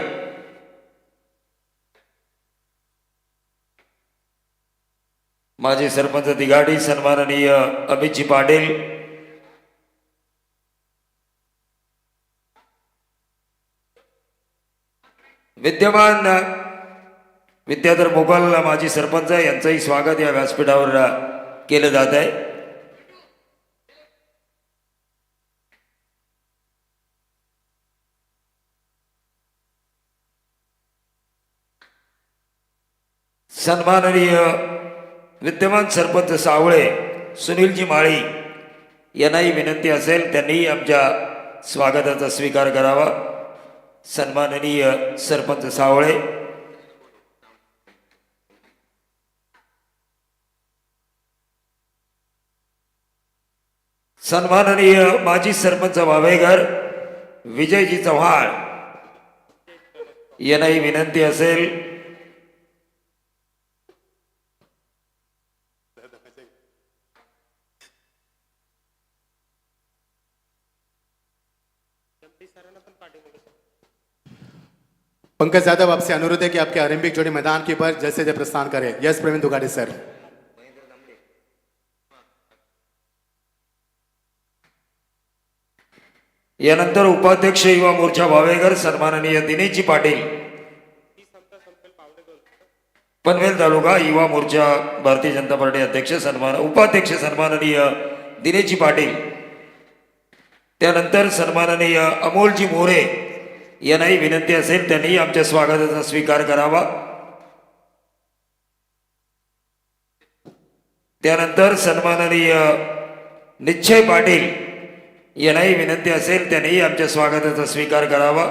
माजी सरपंच दिघाटी सन्माननीय अमितजी पाटील, विद्यमान विद्याधर मोगल माजी सरपंच यांचंही स्वागत या व्यासपीठावर केलं जात आहे। सन्माननीय विद्यमान सरपंच सावळे सुनीलजी माळी यांनाही विनंती असेल त्यांनीही आमच्या स्वागताचा स्वीकार करावा। सन्माननीय सरपंच सावळे, सन्माननीय माजी सरपंच वावेघर विजयजी चव्हाण यांनाही विनंती असेल। पंकज यादव, आपसे अनुरोध है कि आपके आरंभिक जोड़ी मैदान के ऊपर जैसे जय प्रस्थान करें। Yes Praveen Dugade sir. यानंतर उपाध्यक्ष युवा मोर्चा भावेगर सन्माननीय दिनेशजी पाटील, पनवेल तालुका युवा मोर्चा भारतीय जनता पार्टी अध्यक्ष उपाध्यक्ष सन्माननीय दिनेशजी पाटील, त्यानंतर सन्माननीय अमोलजी मोरे यांनाही विनंती असेल त्यांनी आमच्या स्वागताचा स्वीकार करावा. त्यानंतर सन्माननीय निश्चय पाटील यांनाही विनंती असेल त्यांनी आमच्या स्वागताचा स्वीकार करावा.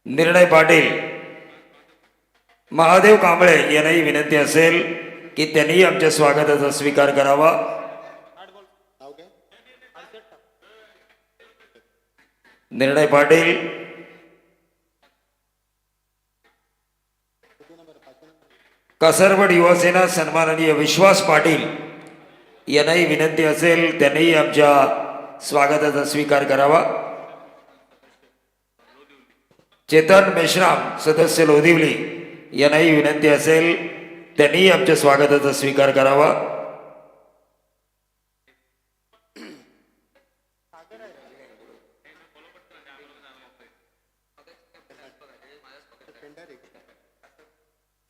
निर्णय पाटील, महादेव कांबळे यांनाही विनंती असेल की त्यांनी आमच्या स्वागताचा स्वीकार करावा. निर्णय पाटील, कासारवड युवासेना सन्माननीय विश्वास पाटील यांनाही विनंती असेल त्यांनी आमच्या स्वागताचा स्वीकार करावा. चेतन मेश्राम सदस्य लोधिवली यांनाही विनंती असेल त्यांनी आमच्या स्वागताचा स्वीकार करावा.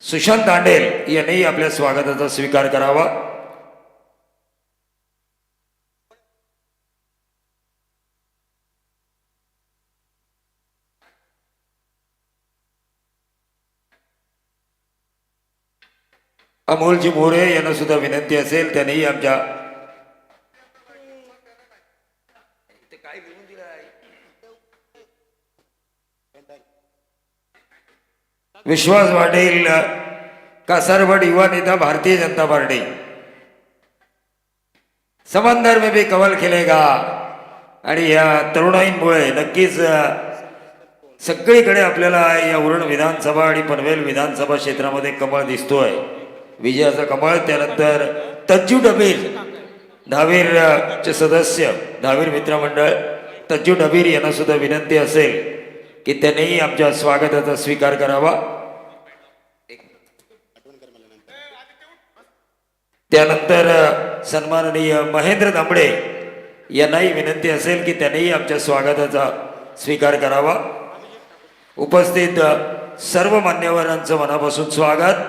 सुशांत दांडेल यांनी आपल्या स्वागताचा स्वीकार करावा. अमोलजी मोरे यांना सुद्धा विनंती असेल त्यांनी आमच्या विश्वास पाटील, कासारवड युवा नेता भारतीय जनता पार्टी, समंदर में भी कमल खिलेगा. आणि या तरुणाईंमुळे नक्कीच सगळीकडे आपल्याला या उरण विधानसभा आणि पनवेल विधानसभा क्षेत्रामध्ये कमळ दिसतोय, विजयाचा कमळ. त्यानंतर तज्जू डबीर, दहावीरचे सदस्य, दहावीर मित्रमंडळ तज्जू डबीर यांना सुद्धा विनंती असेल की त्यांनीही आमच्या स्वागताचा स्वीकार करावा. त्यानंतर सन्माननीय महेंद्र दांबडे यांनाही विनंती असेल की त्यांनीही आमच्या स्वागताचा स्वीकार करावा. उपस्थित सर्व मान्यवरांचं मनापासून स्वागत.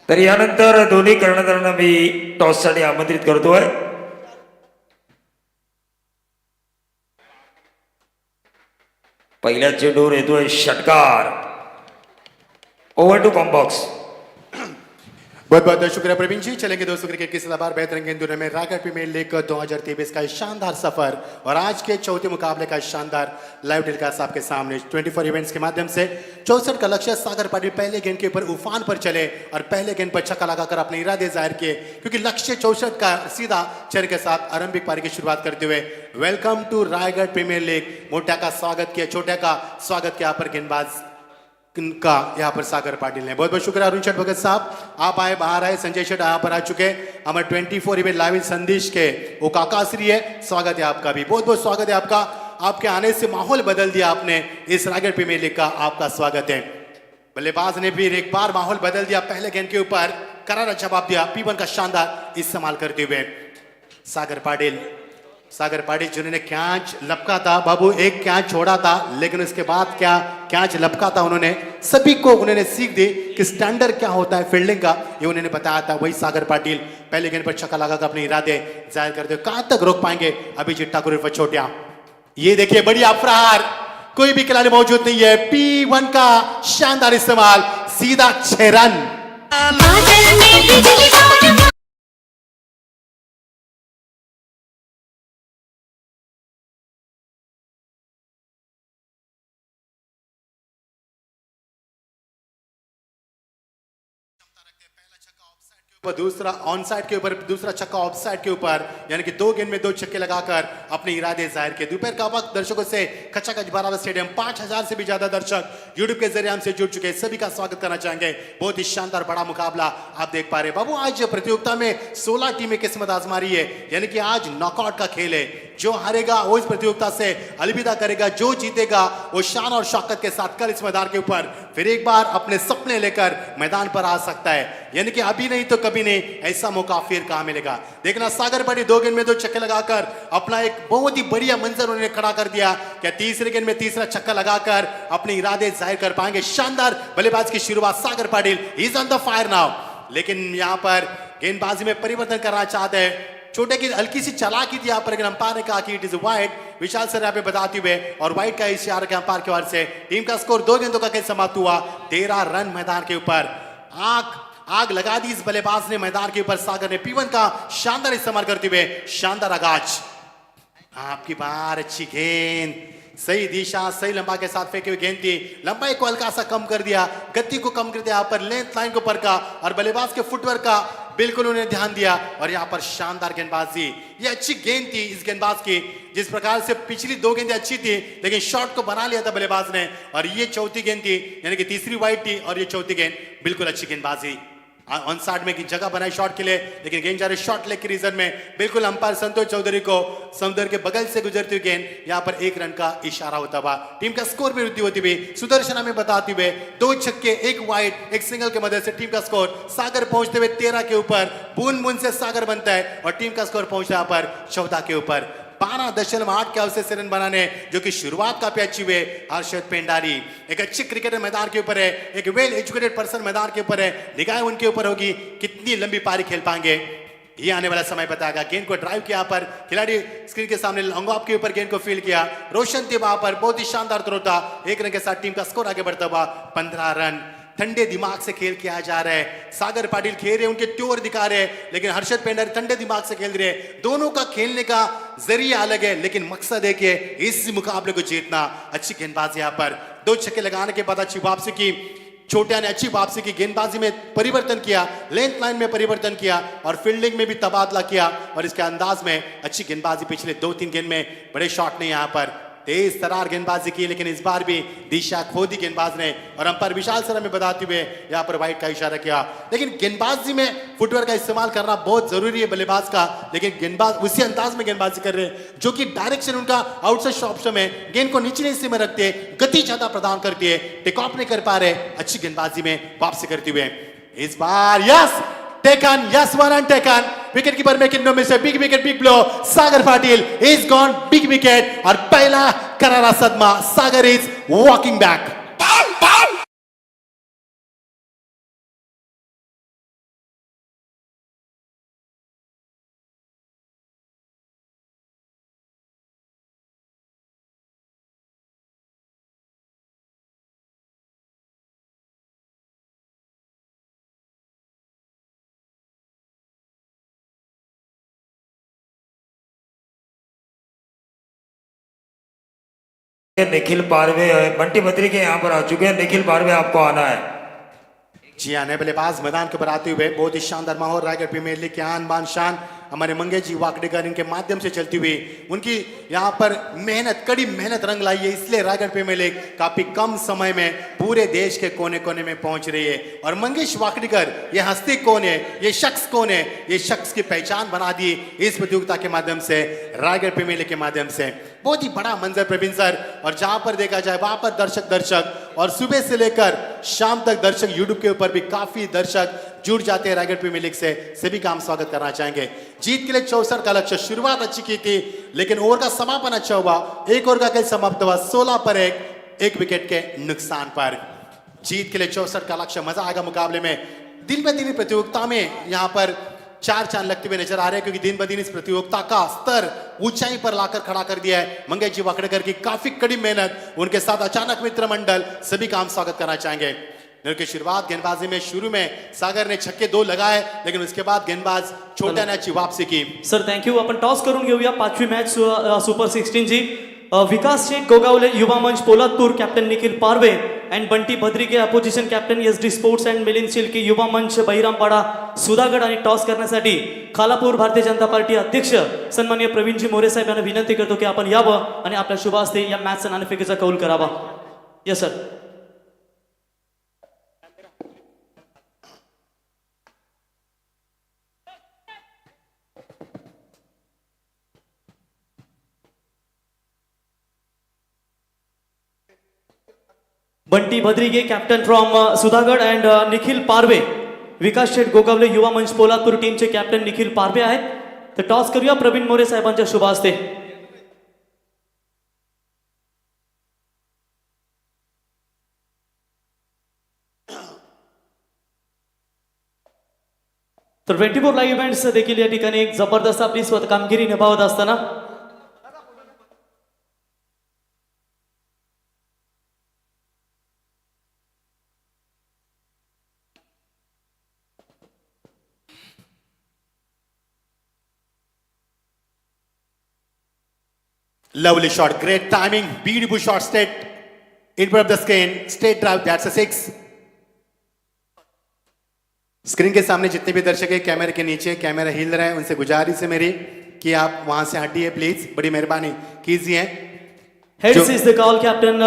तर यानंतर दोन्ही कर्णधारांना मी टॉससाठी आमंत्रित करतोय. पहिल्या चेंडूवर येतोय षटकार. Over to comm box. बहुत बहुत शुक्रिया प्रवीण जी. चलेंगे दोस्तों क्रिकेट की सलाहबार बेहतरीन गेंदों में रायगढ़ प्रीमियर लीग 2023 का शानदार सफर और आज के चौथे मुकाबले का शानदार लाइव टेलीकास्ट आपके सामने 24 इवेंट्स के माध्यम से 64 का लक्ष्य. सागर पाटिल पहले गेंद के ऊपर उफान पर चले और पहले गेंद पर छक्का लगाकर अपने इरादे जाहिर किए, क्योंकि लक्ष्य 64 का सीधा चेहरे के साथ आरंभिक पारी की शुरुआत करते हुए welcome to Raigad premier league. मोटा का स्वागत किया, छोटा का स्वागत किया पर गेंदबाज का यहाँ पर सागर पाटिल ने. बहुत बहुत शुक्रिया अरुण शेठ भगत साहब, आप आए, बाहर आए. संजय शेठ यहाँ पर आ चुके. हमारे 24 इवेंट लाइव संदेश के वो काकाश्री है, स्वागत है आपका भी, बहुत बहुत स्वागत है आपका. आपके आने से माहौल बदल दिया आपने इस रायगढ़ प्रीमियर लीग का, आपका स्वागत है. बल्लेबाज ने भी एक बार माहौल बदल दिया, पहले गेंद के ऊपर करारा जवाब दिया, P1 का शानदार इस्तेमाल करते हुए सागर पाटिल जिन्होंने कैच लपका था बाबू, एक कैच छोड़ा था, लेकिन उसके बाद क्या कैच लपका था, उन्होंने सभी को उन्होंने सीख दी कि स्टैंडर्ड क्या होता है फील्डिंग का, ये उन्होंने बताया था. वही सागर पाटिल पहले गेंद पर छक्का लगाकर अपने इरादे जाहिर करते हुए कहां तक रोक पाएंगे अभिजीत ठाकुर व छोटिया. ये देखिए बढ़िया प्रहार, कोई भी खिलाड़ी मौजूद नहीं है. P1 का शानदार इस्तेमाल, सीधा 6 रन. दूसरा ऑन साइड के ऊपर, दूसरा छक्का ऑफ साइड के ऊपर, यानी कि 2 गेंद में 2 छक्के लगाकर अपने इरादे जाहिर किए. दोपहर का वक्त दर्शकों से खचाखच बराबर स्टेडियम 5000 से भी ज्यादा दर्शक यूट्यूब के जरिए हमसे जुड़ चुके हैं, सभी का स्वागत करना चाहेंगे. बहुत ही शानदार बड़ा मुकाबला आप देख पा रहे हैं. बाबू आज प्रतियोगिता में 16 टीमें किस्मत आजमा रही है, यानी कि आज नॉकआउट का खेल है. जो हारेगा वो इस प्रतियोगिता से अलविदा करेगा, जो जीतेगा वो शान और शौकत के साथ कल इस मैदान के ऊपर फिर एक बार अपने सपने लेकर मैदान पर आ सकता है, यानी कि अभी नहीं तो कभी नहीं, ऐसा मौका फिर कहां मिलेगा। देखना सागर पाटिल 2 गेंद में 2 छक्के लगाकर अपना एक बहुत ही बढ़िया मंजर उन्होंने खड़ा कर दिया। क्या तीसरे गेंद में तीसरा छक्का लगाकर अपने इरादे जाहिर कर पाएंगे? शानदार बल्लेबाज की शुरुआत Sagar Patil, is on the fire now. लेकिन यहां पर गेंदबाजी में परिवर्तन करना चाहते हैं, छोटे की हल्की सी चालाकी थी यहाँ पर, लेकिन अंपायर ने कहा कि it is wide, Vishal sir यहाँ पे बताते हुए, और वाइड का इशारा के अंपायर की ओर से। टीम का स्कोर 2 गेंदों का खेल समाप्त हुआ, 13 रन मैदान के ऊपर। आग लगा दी इस बल्लेबाज ने मैदान के ऊपर। सागर ने P1 का शानदार इस्तेमाल करते हुए शानदार आगाज। आपकी बार, अच्छी गेंद, सही दिशा, सही लंबा के साथ फेंकी हुई गेंद थी। लंबाई को हल्का सा कम कर दिया, गति को कम कर दिया, यहाँ पर लेंथ लाइन को परखा और बल्लेबाज के फुटवर्क का बिल्कुल उन्हें ध्यान दिया। और यहाँ पर शानदार गेंदबाजी, ये अच्छी गेंद थी इस गेंदबाज की। जिस प्रकार से पिछली 2 गेंदें अच्छी थी, लेकिन शॉट को बना लिया था बल्लेबाज ने, और ये चौथी गेंद थी, यानी कि तीसरी वाइड थी और ये चौथी गेंद। बिल्कुल अच्छी गेंदबाजी, ऑन साइड में की जगह बनाई शॉट के लिए, लेकिन गेंद जा रही शॉट लेग के रीजन में। बिल्कुल अंपायर संतोष चौधरी को समुद्र के बगल से गुजरती हुई गेंद, यहां पर 1 रन का इशारा होता हुआ। टीम का स्कोर भी वृद्धि होती हुई सुदर्शन में बताते हुए 2 छक्के, 1 वाइड, 1 सिंगल के मदद से टीम का स्कोर सागर पहुंचते हुए 13 के ऊपर। बूंद बूंद से सागर बनता है और टीम का स्कोर पहुंच रहा पर 14 के ऊपर। 12.8 के अवसर से रन बनाने, जो कि शुरुआत काफी अच्छी हुई। हर्षद पेंडारी एक अच्छे क्रिकेटर मैदान के ऊपर है, एक वेल एजुकेटेड पर्सन मैदान के ऊपर है। निगाहें उनके ऊपर होगी, कितनी लंबी पारी खेल पाएंगे ये आने वाला समय बताएगा। गेंद को ड्राइव किया पर खिलाड़ी स्क्रीन के सामने लॉन्ग ऑफ के ऊपर गेंद को फील्ड किया। रोशन थे वहां पर, बहुत ही शानदार थ्रो था। 1 रन के साथ टीम का स्कोर आगे बढ़ता हुआ 15 रन। ठंडे दिमाग से खेल किया जा रहा है। सागर पाटिल खेल रहे, उनके त्योर दिखा रहे, लेकिन हर्षद पेंडर ठंडे दिमाग से खेल रहे। दोनों का खेलने का जरिया अलग है, लेकिन मकसद है कि इस मुकाबले को जीतना। अच्छी गेंदबाजी यहाँ पर, 2 छक्के लगाने के बाद अच्छी वापसी की। छोटिया ने अच्छी वापसी की, गेंदबाजी में परिवर्तन किया, लेंथ लाइन में परिवर्तन किया और फील्डिंग में भी तबादला किया। और इसके अंदाज में अच्छी गेंदबाजी, पिछले 2-3 गेंद में बड़े शॉट ने यहाँ पर तेज तरार गेंदबाजी की, लेकिन इस बार भी दिशा खो दी गेंदबाज ने। और अंपायर विशाल सर में बताते हुए यहाँ पर वाइड का इशारा किया। लेकिन गेंदबाजी में फुटवर्क का इस्तेमाल करना बहुत जरूरी है बल्लेबाज का, लेकिन गेंदबाज उसी अंदाज में गेंदबाजी कर रहे हैं जो कि डायरेक्शन उनका आउटसाइड ऑप्शन में, गेंद को निचले हिस्से में रखते हैं, गति ज्यादा प्रदान करती है, टेक ऑफ नहीं कर पा रहे। अच्छी गेंदबाजी में वापसी करते हुए इस बार yes taken, yes, 1 run taken. Wicket keeper making no mistake. Big wicket, big blow. Sagar Patil is gone. Big wicket. और पहला करारा सदमा. Sagar is walking back. Nikhil पारवे बंटी बद्री के यहाँ पर आ चुके हैं। निखिल पारवे, आपको आना है। जी हाँ, नए बल्लेबाज मैदान के ऊपर आते हुए बहुत ही शानदार माहौल रायगढ़ प्रीमियर लीग के आन बान शान हमारे मंगेश जी वाकडेकर, इनके माध्यम से चलती हुई उनकी यहाँ पर मेहनत, कड़ी मेहनत रंग लाई है। इसलिए रायगढ़ प्रीमियर लीग काफी कम समय में पूरे देश के कोने कोने में पहुंच रही है। और मंगेश वाकडेकर ये हस्ती कौन है, ये शख्स कौन है, ये शख्स की पहचान बना दी इस प्रतियोगिता के माध्यम से, रायगढ़ प्रीमियर लीग के माध्यम से। बहुत ही बड़ा मंजर प्रवीण सर, और जहां पर देखा जाए वहां पर दर्शक और सुबह से लेकर शाम तक दर्शक, यूट्यूब के ऊपर भी काफी दर्शक जुड़ जाते हैं रायगढ़ प्रीमियर लीग से। सभी का हम स्वागत करना चाहेंगे। जीत के लिए 64 का लक्ष्य, शुरुआत अच्छी की थी, लेकिन ओवर का समापन अच्छा हुआ। 1 ओवर का खेल समाप्त हुआ 16 पर 1 विकेट के नुकसान पर। जीत के लिए 64 का लक्ष्य। मजा आएगा मुकाबले में। दिन ब दिन प्रतियोगिता में यहाँ पर 4 चांद लगते हुए नजर आ रहे हैं, क्योंकि दिन ब दिन इस प्रतियोगिता का स्तर ऊंचाई पर लाकर खड़ा कर दिया है मंगेश जी वाकडेकर की काफी कड़ी मेहनत, उनके साथ अचानक मित्र मंडल, सभी का हम स्वागत करना चाहेंगे। की शुरुआत गेंदबाजी में शुरू में सागर ने छक्के 2 लगाए, लेकिन उसके बाद गेंदबाज छोट्या ने अच्छी वापसी की। Sir thank you. आपण टॉस करून घेऊया. 5वी मॅच सुपर 16 ची. विकास Sheth Gogawale Yuva Manch Poladpur, captain Nikhil Parve and Bunty Bhadrike opposition captain SD sports and Milind Shilke Yuva Manch बहिरामपाडा Sudhagad. आणि टॉस करण्यासाठी खालापूर भारतीय जनता पार्टी अध्यक्ष सन्माननीय प्रवीणजी मोरे साहेब यांना विनंती करतो की आपण यावं आणि आपल्या शुभ हस्ते या मॅचचा नाणेफेकीचा कौल करावा. Yes sir. Bunty Bhadrike captain from Sudhagad and Nikhil Parve. Vikas Sheth Gogawale Yuva Manch Poladpur टीमचे कॅप्टन निखिल पारवे आहेत. तर टॉस करूया प्रवीण मोरे साहेबांच्या शुभ हस्ते. तर 24 लाईव्ह इव्हेंट्स देखील या ठिकाणी एक जबरदस्त आपली स्वतः कामगिरी निभावत असताना Lovely shot, great timing, beautiful shot, straight in front of the screen, straight drive, that's a 6. Screen के सामने जितने भी दर्शक हैं कैमरे के नीचे कैमरा हिल रहा है उनसे गुजारिश है मेरी कि आप वहां से हटिए प्लीज, बड़ी मेहरबानी कीजिए. Heads is the call captain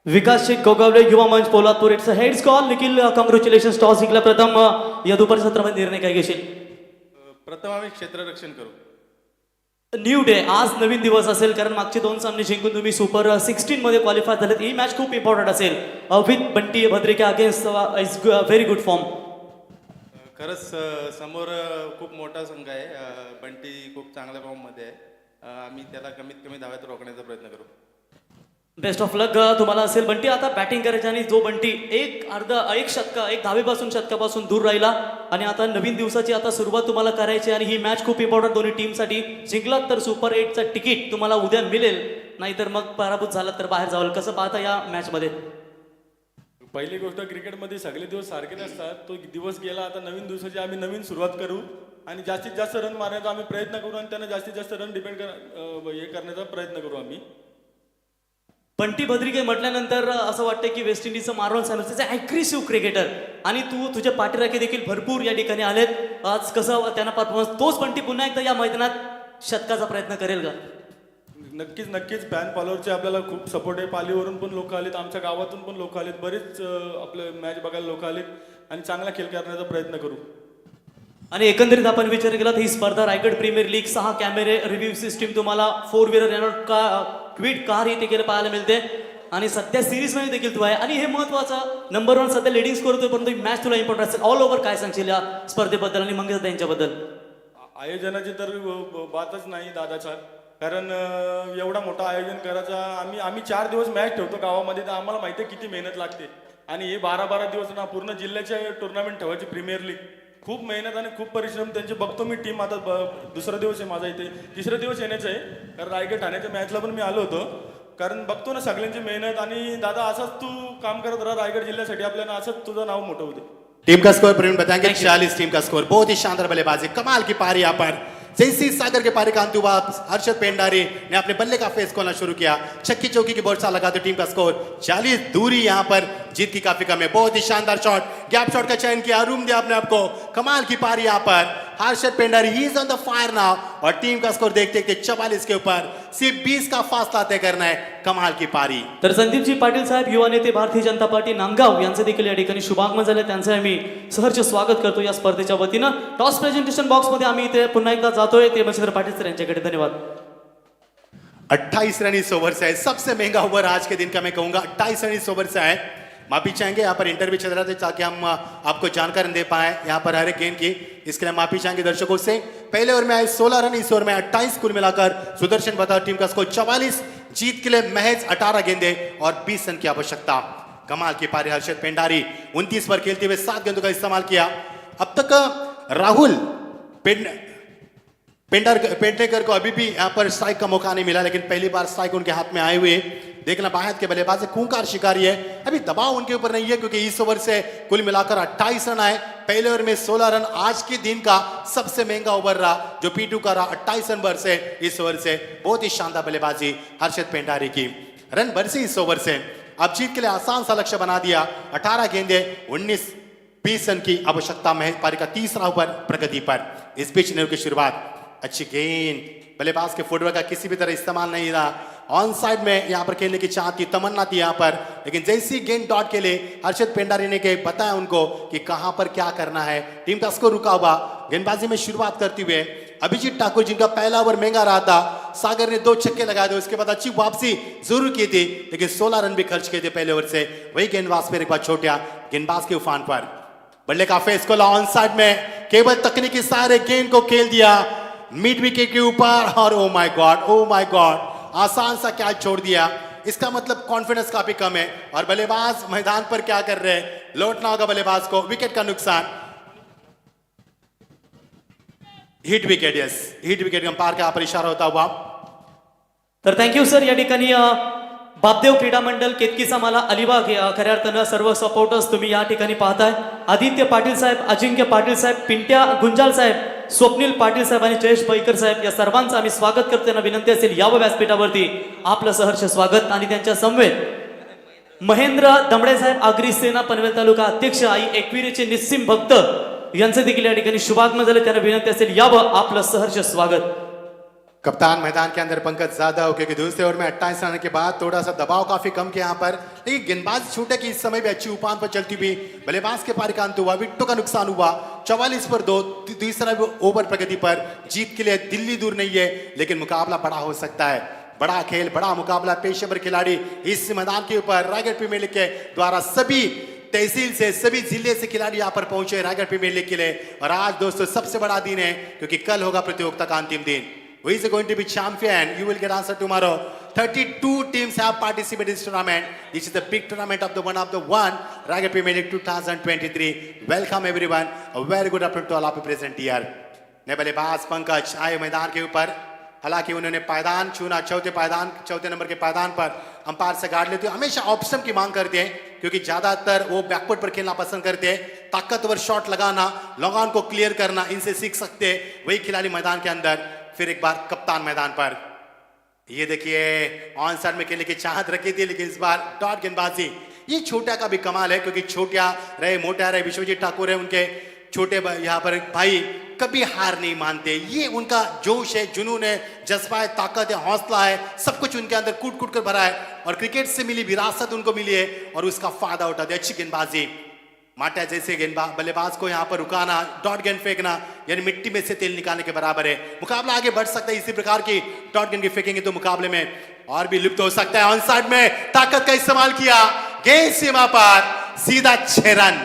Vikas Sheth Gogawale Yuva Manch Poladpur. It's a heads call. Nikhil congratulations. Toss जिंकला प्रथम. या दुपारी सत्रामध्ये निर्णय काय घेशील? प्रथम आम्ही क्षेत्ररक्षण करू. New day. आज नवीन दिवस असेल कारण मागचे 2 सामने जिंकून तुम्ही सुपर 16 मध्ये क्वालिफाय झालेत. ही मॅच खूप इम्पॉर्टंट असेल. With Bunty Bhadrike against is very good form. खरंच समोर खूप मोठा संघ आहे. बंटी खूप चांगल्या फॉर्ममध्ये आहे. आम्ही त्याला कमीत कमी धाव्यात रोखण्याचा प्रयत्न करू. बेस्ट ऑफ लक तुम्हाला असेल. बंटी आता बॅटिंग करायची आणि जो बंटी एक धावेपासून शतकापासून दूर राहिला आणि आता नवीन दिवसाची आता सुरुवात तुम्हाला करायची आणि ही मॅच खूप इम्पॉर्टंट दोन्ही टीमसाठी. जिंकलात तर सुपर 8चं तिकीट तुम्हाला उद्या मिळेल, नाहीतर मग पराभूत झालात तर बाहेर जावं. कसं पाहता या मॅचमध्ये? पहिली गोष्ट क्रिकेटमध्ये सगळे दिवस सारखे नसतात. तो दिवस गेला. आता नवीन दिवसाची आम्ही नवीन सुरुवात करू आणि जास्तीत जास्त रन मारण्याचा आम्ही प्रयत्न करू आणि त्यांना जास्तीत जास्त रन हे करण्याचा प्रयत्न करू आम्ही. बंटी भद्रिके म्हटल्यानंतर असं वाटतं की वेस्ट इंडिजचं मार्लॉन सॅम्युएल्स अग्रेसिव्ह क्रिकेटर आणि तुझे पाठीराखे देखील भरपूर या ठिकाणी आलेत. आज कसं त्यांना परफॉर्मन्स, तोच बंटी पुन्हा एकदा या मैदानात शतकाचा प्रयत्न करेल का? नक्कीच फॅन फॉलोअरचे आपल्याला खूप सपोर्ट आहे. पालीवरून पण लोक आलेत, आमच्या गावातून पण लोक आलेत, बरेच आपले मॅच बघायला लोक आलेत आणि चांगला खेळ करण्याचा प्रयत्न करू. आणि एकंदरीत आपण विचार केला तर ही स्पर्धा रायगड प्रीमियर लीग 6 कॅमेरे रिव्ह्यू सिस्टीम तुम्हाला 4 व्हीलर रेनॉल्ड क्विड कार इथे केलं पाहायला मिळते आणि सध्या सिरीज मध्ये देखील तू आहे आणि हे महत्वाचं नंबर 1 सध्या लीडिंग स्कोर होतोय, परंतु मॅच तुला इम्पॉर्टंट असेल. ऑल ओव्हर काय सांगशील या स्पर्धेबद्दल आणि मंगेश यांच्याबद्दल? आयोजनाची तर बातच नाही दादाचा, कारण एवढा मोठा आयोजन करायचा. आम्ही 4 दिवस मॅच ठेवतो गावामध्ये, तर आम्हाला माहिती आहे किती मेहनत लागते आणि हे 12 दिवस ना पूर्ण जिल्ह्याचे टुर्नामेंट ठेवायची प्रीमियर लीग. खूप मेहनत आणि खूप परिश्रम त्यांचे बघतो मी. टीम आता दुसरा दिवस आहे माझा इथे, तिसरा दिवस येण्याचं आहे. कारण रायगड ठाण्याच्या मॅचला पण मी आलो होतो, कारण बघतो ना सगळ्यांची मेहनत. आणि दादा असंच तू काम करत राहा रायगड जिल्ह्यासाठी, आपल्याला असंच तुझं नाव मोठं होते. टीम का स्कोर प्रवीण बताएंगे. 40 टीम का स्कोर. बहुत ही शानदार बल्लेबाजी, कमाल की पारी यहाँ पर. जैसी सागर के पारी का अंत हुआ, हर्षद पेंडारी ने अपने बल्ले का फेस खोलना शुरू किया. छक्की चौकी की बोर्ड लगाते टीम का स्कोर 40. दूरी यहाँ पर जीत की काफी कम है. बहुत ही शानदार शॉट, गैप शॉट का चयन किया, रूम दिया अपने आपको. कमाल की पारी यहाँ पर. Harshad Pendari he is on the fire now और टीम का स्कोर देखते देखते 44 के ऊपर सिर्फ 20 का फासला तय करना है. कमाल की पारी. तर संदीपजी पाटील साहेब युवा नेते भारतीय जनता पार्टी नांदगाव यांचे देखील या ठिकाणी शुभागमन झाले. त्यांचं आम्ही सहर्ष स्वागत करतो या स्पर्धेच्या वतीनं. टॉस प्रेझेंटेशन बॉक्स मध्ये आम्ही इथे पुन्हा एकदा जातोय ते मच्छिंद्र पाटील सर यांच्याकडे. धन्यवाद. 28 रन इस ओवर से है. सबसे महंगा ओवर आज के दिन का मैं कहूंगा 28 रन इस ओवर से है. माफी चाहेंगे, यहाँ पर इंटरव्यू चल रहा था ताकि हम आपको जानकारी दे पाए यहाँ पर हर एक गेंद की, इसके लिए माफी चाहेंगे दर्शकों से. पहले ओवर में आए 16 रन, इस ओवर में 28. कुल मिलाकर सुदर्शन बता टीम का स्कोर 44. जीत के लिए महज 18 गेंदे और 20 रन की आवश्यकता. कमाल की पारी. हर्षद पेंडारी 29 पर खेलते हुए 7 गेंदों का इस्तेमाल किया. अब तक राहुल पेंटेकर को अभी भी यहाँ पर स्ट्राइक का मौका नहीं मिला, लेकिन पहली बार स्ट्राइक उनके हाथ में आए हुए. देखना बाहर के बल्लेबाज खूंखार शिकारी है. अभी दबाव उनके ऊपर नहीं है क्योंकि इस ओवर से कुल मिलाकर 28 रन आए. पहले ओवर में 16 रन. आज के दिन का सबसे महंगा ओवर रहा जो P2 का रहा. 28 रन भर से इस ओवर से. बहुत ही शानदार बल्लेबाजी हर्षद पेंडारी की. रन भर से इस ओवर से अब जीत के लिए आसान सा लक्ष्य बना दिया. 18 गेंदे 19-20 रन की आवश्यकता. महज पारी का 30वां ओवर प्रगति पर. इस पिच ने की शुरुआत. अच्छी गेंद. बल्लेबाज के फुटवर्क का किसी भी तरह इस्तेमाल नहीं रहा. ऑन साइड में यहाँ पर खेलने की चाहत थी, तमन्ना थी यहाँ पर, लेकिन जैसी गेंद डॉट के लिए हर्षद पेंडारी ने के बताया उनको कि कहां पर क्या करना है. टीम का स्कोर रुका हुआ. गेंदबाजी में शुरुआत करते हुए अभिजीत ठाकुर, जिनका पहला ओवर महंगा रहा था, सागर ने 2 छक्के लगाए थे, उसके बाद अच्छी वापसी जरूर की थी, लेकिन 16 रन भी खर्च किए थे पहले ओवर से। वही गेंदबाज फिर एक बार छोटिया गेंदबाज के उफान पर बल्ले का फेस खोला ऑन साइड में, केवल तकनीकी सारे गेंद को खेल दिया मिड विकेट के ऊपर और ओ माय गॉड आसान सा कैच छोड़ दिया। इसका मतलब कॉन्फिडेंस काफी कम है और बल्लेबाज मैदान पर क्या कर रहे हैं, लौटना होगा बल्लेबाज को, विकेट का नुकसान। Hit wicket, yes hit wicket, umpire का पर इशारा होता हुआ। तर थँक्यू सर. या ठिकाणी बापदेव क्रीडा मंडळ केतकीचा मला अलिबाग हे खऱ्या अर्थानं सर्व सपोर्टर्स तुम्ही या ठिकाणी पाहताय. आदित्य पाटील साहेब, अजिंक्य पाटील साहेब, पिंट्या गुंजाल साहेब, स्वप्नील पाटील साहेब आणि जयेश पैकर साहेब या सर्वांचं आम्ही स्वागत करतो. त्यांना विनंती असेल यावं व्यासपीठावरती, आपलं सहर्ष स्वागत. आणि त्यांच्या समवेत महेंद्र दमडे साहेब, आगरी सेना पनवेल तालुका अध्यक्ष, आई एकविरेचे निस्सिम भक्त यांचं देखील या ठिकाणी शुभागमन झालं. त्यांना विनंती असेल यावं आपलं सहर्ष स्वागत. कप्तान मैदान के अंदर पंकज जाधव, क्योंकि दूसरे ओवर में 28 रन के बाद थोड़ा सा दबाव काफी कम किया यहाँ पर, लेकिन गेंदबाज छूटे की इस समय भी अच्छी उपान पर चलती हुई बल्लेबाज के पारी का अंत हुआ, विकेटों का नुकसान हुआ 44 पर 2। तीसरा ओवर प्रगति पर जीत के लिए दिल्ली दूर नहीं है, लेकिन मुकाबला बड़ा हो सकता है। बड़ा खेल, बड़ा मुकाबला, पेशेवर खिलाड़ी इस मैदान के ऊपर रायगढ़ प्रीमियर लीग के द्वारा सभी तहसील से, सभी जिले से खिलाड़ी यहाँ पर पहुंचे रायगढ़ प्रीमियर लीग के लिए। और आज दोस्तों सबसे बड़ा दिन है, क्योंकि कल होगा प्रतियोगिता का अंतिम दिन। Who is going to be champion? You will get answer tomorrow. 32 teams have participated in this tournament. This is the big tournament of the one Raigad Premier League 2023. Welcome everyone. A very good afternoon to all of you present here. नए बल्लेबाज पंकज आए मैदान के ऊपर, हालांकि उन्होंने पायदान चुना, चौथे नंबर के पायदान पर अंपायर से गार्ड लेते हुए हमेशा ऑप्शन की मांग करते हैं, क्योंकि ज्यादातर वो बैकवर्ड पर खेलना पसंद करते हैं। ताकतवर शॉट लगाना, लॉन्ग ऑन को क्लियर करना, इनसे सीख सकते हैं वही खिलाड़ी मैदान के अंदर। फिर एक बार कप्तान मैदान पर, ये देखिए ऑन साइड में खेलने की चाहत रखी थी, लेकिन इस बार डॉट गेंदबाजी। ये छोटा का भी कमाल है, क्योंकि छोटिया रहे, मोटा रहे, विश्वजीत ठाकुर है, उनके छोटे यहाँ पर भाई कभी हार नहीं मानते। ये उनका जोश है, जुनून है, जज्बा है, ताकत है, हौसला है, सब कुछ उनके अंदर कूट कूट कर भरा है और क्रिकेट से मिली विरासत उनको मिली है और उसका फायदा उठाते। अच्छी गेंदबाजी, माटा जैसे गेंदबाज बल्लेबाज को यहाँ पर रुकाना, डॉट गेंद फेंकना यानी मिट्टी में से तेल निकालने के बराबर है। मुकाबला आगे बढ़ सकता है, इसी प्रकार की डॉट गेंद फेंकेंगे तो मुकाबले में और भी लिप्त हो सकता है। ऑन साइड में ताकत का इस्तेमाल किया, गेंद सीमा पर सीधा 6 रन।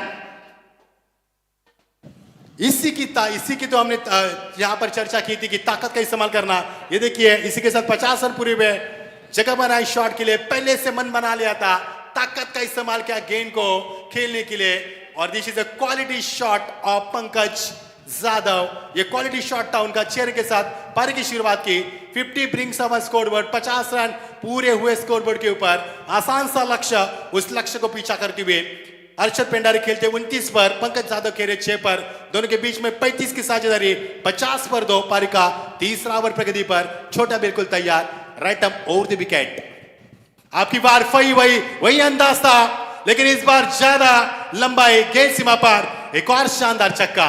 इसी की तो हमने यहाँ पर चर्चा की थी कि ताकत का इस्तेमाल करना। ये देखिए इसी के साथ 50 रन पूरे हुए, जगह बनाई शॉट के लिए, पहले से मन बना लिया था, ताकत का इस्तेमाल किया गेंद को खेलने के लिए। और this is a quality shot of Pankaj Jadhav. ये क्वालिटी शॉट था उनका, चेहरे के साथ पारी की शुरुआत की। 50 ब्रिंग्स अप स्कोरबोर्ड, 50 रन पूरे हुए स्कोरबोर्ड के ऊपर। आसान सा लक्ष्य, उस लक्ष्य को पीछा करते हुए अर्शद पेंडारी खेलते 29 पर, पंकज जाधव खेले 6 पर, दोनों के बीच में 35 की साझेदारी। 50 पर 2 पारी का तीसरा ओवर प्रगति पर, छोटा बिल्कुल तैयार, right up over the wicket. आपकी बार वही अंदाज था, लेकिन इस बार ज्यादा लंबाई, गेंद सीमा पर, एक और शानदार छक्का।